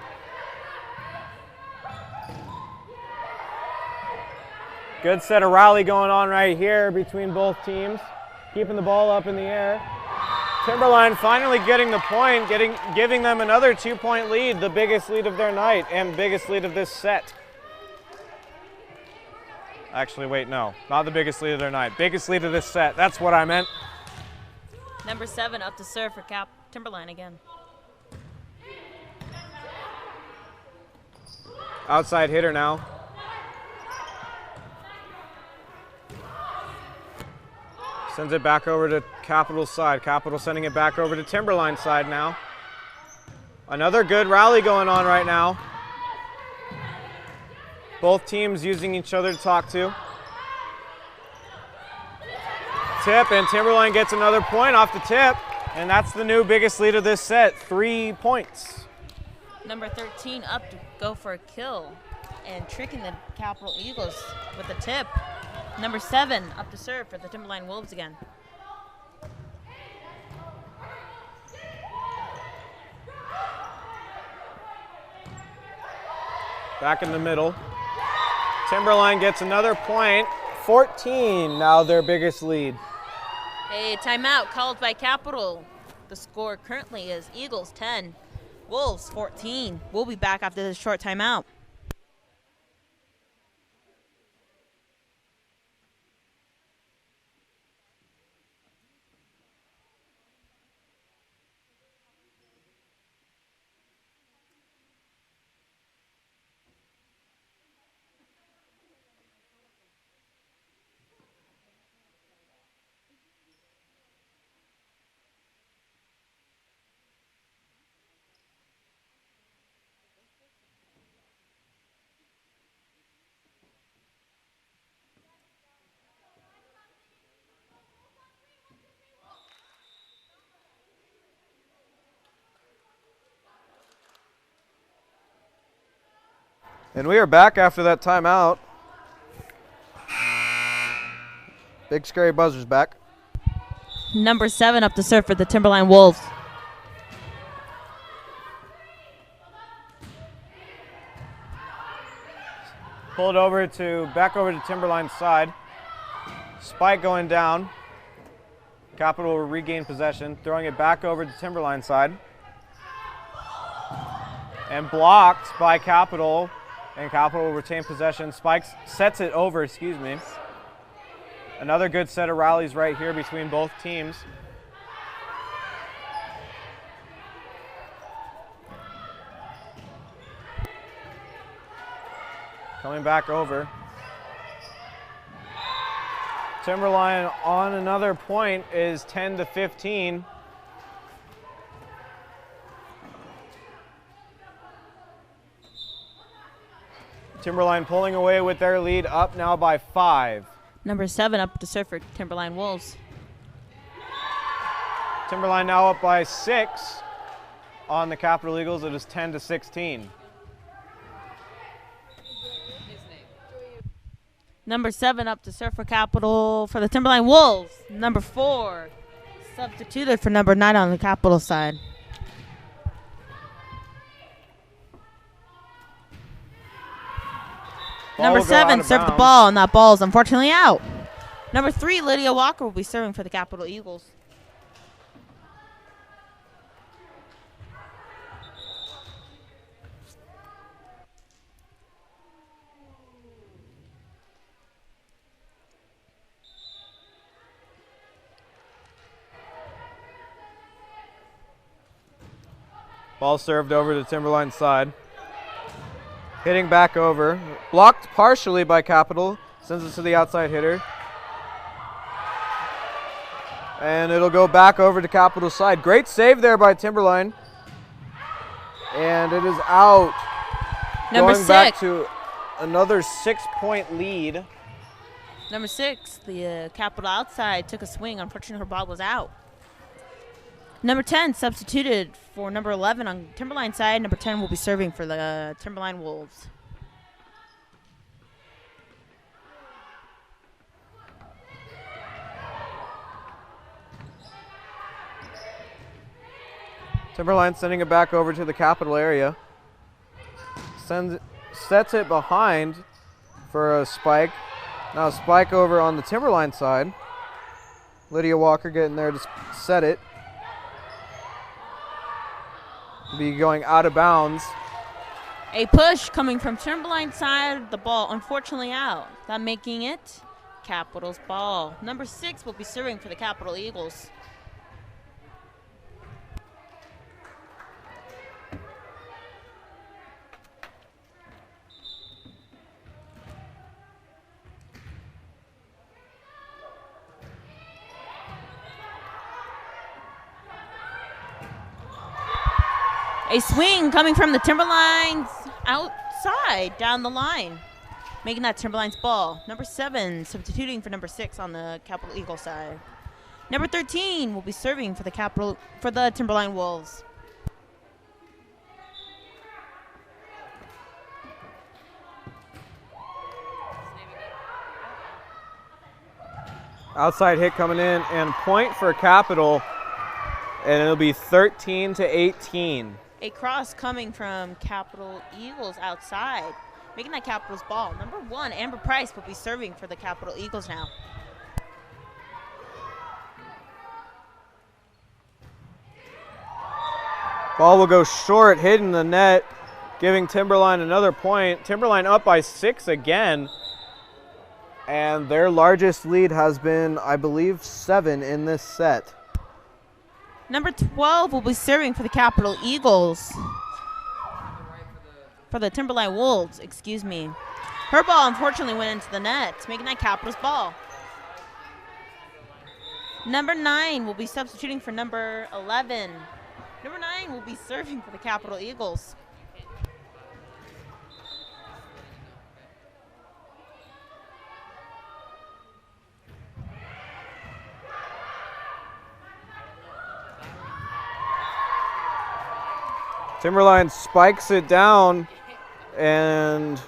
Speaker 4: Good set of rally going on right here between both teams. Keeping the ball up in the air. Timberline finally getting the point, giving them another 2-point lead, the biggest lead of their night and biggest lead of this set. Actually, wait, no, not the biggest lead of their night. Biggest lead of this set, that's what I meant.
Speaker 6: Number 7 up to serve for Timberline again.
Speaker 4: Outside hitter now. Sends it back over to Capital's side. Capital sending it back over to Timberline's side now. Another good rally going on right now. Both teams using each other to talk to. Tip, and Timberline gets another point off the tip, and that's the new biggest lead of this set, 3 points.
Speaker 6: Number 13 up to go for a kill and tricking the Capital Eagles with a tip. Number 7 up to serve for the Timberline Wolves again.
Speaker 4: Back in the middle. Timberline gets another point, 14 now their biggest lead.
Speaker 6: A timeout called by Capital. The score currently is Eagles 10, Wolves 14. We'll be back after this short timeout.
Speaker 4: And we are back after that timeout. Big Scary Buzzer's back.
Speaker 6: Number 7 up to serve for the Timberline Wolves.
Speaker 4: Pulled over back over to Timberline's side. Spike going down. Capital will regain possession, throwing it back over to Timberline's side. And blocked by Capital. And Capital will retain possession. Spike sets it over, excuse me. Another good set of rallies right here between both teams. Coming back over. Timberline on another point is 10-15. Timberline pulling away with their lead, up now by 5.
Speaker 6: Number 7 up to serve for Timberline Wolves.
Speaker 4: Timberline now up by 6 on the Capital Eagles. It is 10-16.
Speaker 6: Number 7 up to serve for Capital for the Timberline Wolves. Number 4 substituted for number 9 on the Capital side. Number 7 served the ball, and that ball is unfortunately out. Number 3, Lydia Walker, will be serving for the Capital Eagles.
Speaker 4: Ball served over to Timberline's side. Hitting back over. Blocked partially by Capital. Sends it to the outside hitter. And it'll go back over to Capital's side. Great save there by Timberline. And it is out.
Speaker 6: Number
Speaker 4: Going
Speaker 6: 6.
Speaker 4: back to another 6-point lead.
Speaker 6: Number 6, the Capital outside, took a swing. Unfortunately, her ball was out. Number 10 substituted for number 11 on Timberline side. Number 10 will be serving for the Timberline Wolves.
Speaker 4: Timberline sending it back over to the Capital area. Sets it behind for a spike. Now a spike over on the Timberline side. Lydia Walker getting there to set it. Be going out of bounds.
Speaker 6: A push coming from Timberline side. The ball unfortunately out. That making it Capital's ball. Number 6 will be serving for the Capital Eagles. A swing coming from the Timberlines outside down the line. making that Timberline's ball. Number 7 substituting for number 6 on the Capital Eagle side. Number 13 will be serving for the Timberline Wolves.
Speaker 4: Outside hit coming in and point for Capital, and it'll be 13-18.
Speaker 6: A cross coming from Capital Eagles outside, making that Capital's ball. Number 1, Amber Price, will be serving for the Capital Eagles now.
Speaker 4: Ball will go short, hitting the net, giving Timberline another point. Timberline up by 6 again. And their largest lead has been, I believe, 7 in this set.
Speaker 6: Number 12 will be serving for the Capital Eagles. For the Timberline Wolves, excuse me. Her ball unfortunately went into the net, making that Capital's ball. Number 9 will be substituting for number 11. Number 9 will be serving for the Capital Eagles.
Speaker 4: Timberline spikes it down, and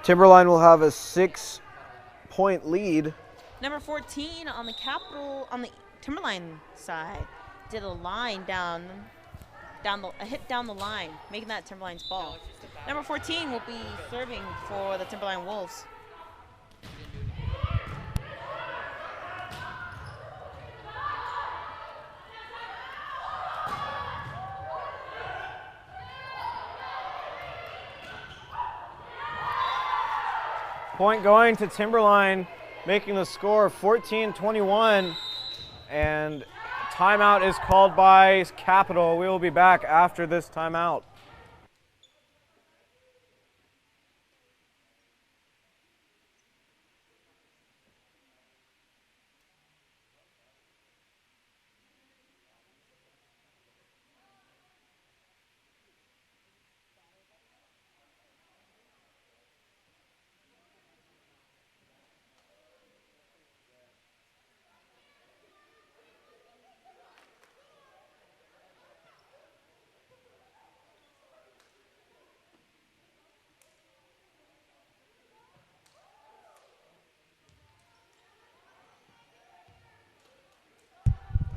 Speaker 4: Timberline will have a 6-point lead.
Speaker 6: Number 14 on the Timberline side did a line a hit down the line, making that Timberline's ball. Number 14 will be serving for the Timberline Wolves.
Speaker 4: Point going to Timberline, making the score 14-21, and timeout is called by Capital. We will be back after this timeout.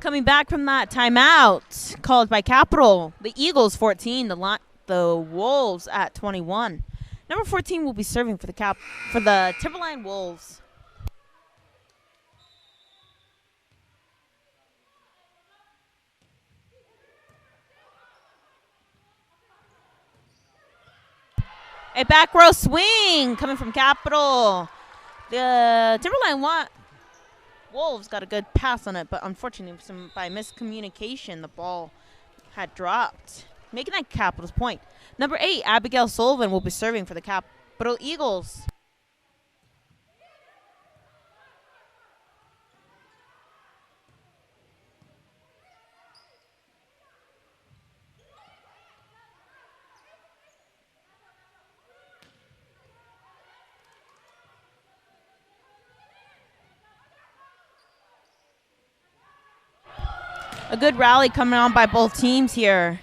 Speaker 6: Coming back from that timeout called by Capital, the Eagles 14, the Wolves at 21. Number 14 will be serving for the Timberline Wolves. A back row swing coming from Capital. The Timberline Wolves got a good pass on it, but unfortunately, by miscommunication, the ball had dropped, making that Capital's point. Number 8, Abigail Sullivan, will be serving for the Capital Eagles. A good rally coming on by both teams here.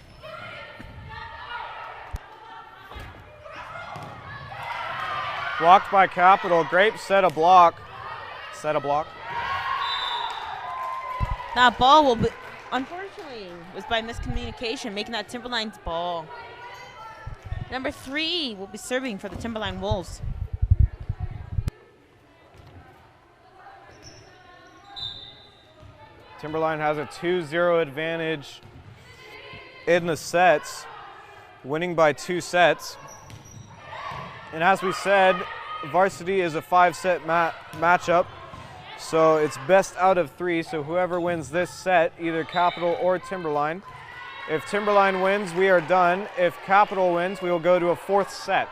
Speaker 4: Blocked by Capital. Great set of block.
Speaker 6: That ball will be, unfortunately, was by miscommunication, making that Timberline's ball. Number 3 will be serving for the Timberline Wolves.
Speaker 4: Timberline has a 2-0 advantage in the sets, winning by 2 sets. And as we said, Varsity is a 5-set matchup, so it's best out of 3. So whoever wins this set, either Capital or Timberline. If Timberline wins, we are done. If Capital wins, we will go to a 4th set.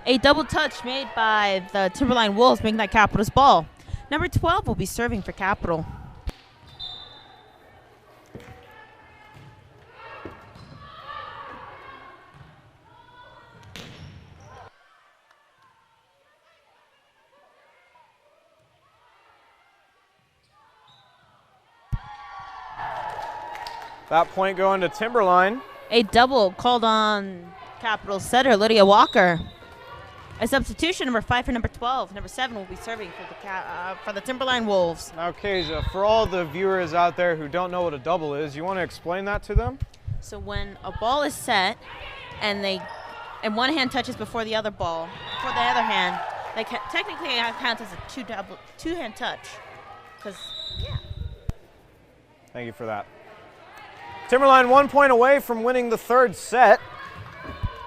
Speaker 6: A double touch made by the Timberline Wolves, making that Capital's ball. Number 12 will be serving for Capital.
Speaker 4: That point going to Timberline.
Speaker 6: A double called on Capital setter Lydia Walker. A substitution, number 5 for number 12. Number 7 will be serving for the Timberline Wolves.
Speaker 4: Now, Kasia, for all the viewers out there who don't know what a double is, you want to explain that to them?
Speaker 6: So when a ball is set and one hand touches before the other ball, before the other hand, they technically count as a two-hand touch.
Speaker 4: Thank you for that. Timberline 1 point away from winning the third set.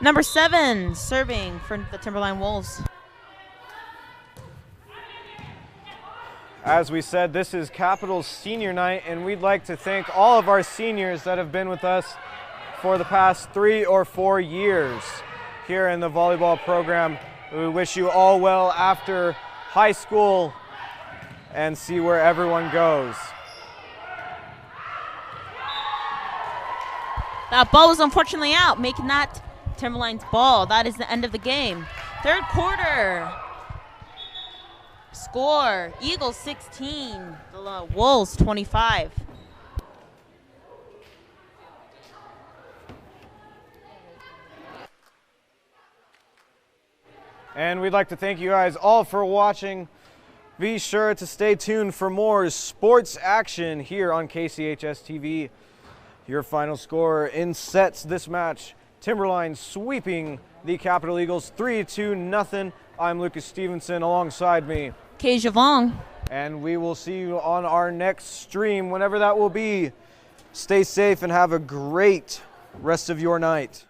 Speaker 6: Number 7 serving for the Timberline Wolves.
Speaker 4: As we said, this is Capital's senior night, and we'd like to thank all of our seniors that have been with us for the past 3 or 4 years here in the volleyball program. We wish you all well after high school and see where everyone goes.
Speaker 6: That ball was unfortunately out, making that Timberline's ball. That is the end of the game. Third quarter. Score, Eagles 16, the Wolves 25.
Speaker 4: And we'd like to thank you guys all for watching. Be sure to stay tuned for more sports action here on KCHS TV. Your final score in sets this match: Timberline sweeping the Capital Eagles 3-2-0. I'm Lucas Stevenson, alongside me,
Speaker 6: Kasia Vong.
Speaker 4: and we will see you on our next stream, whenever that will be. Stay safe and have a great rest of your night.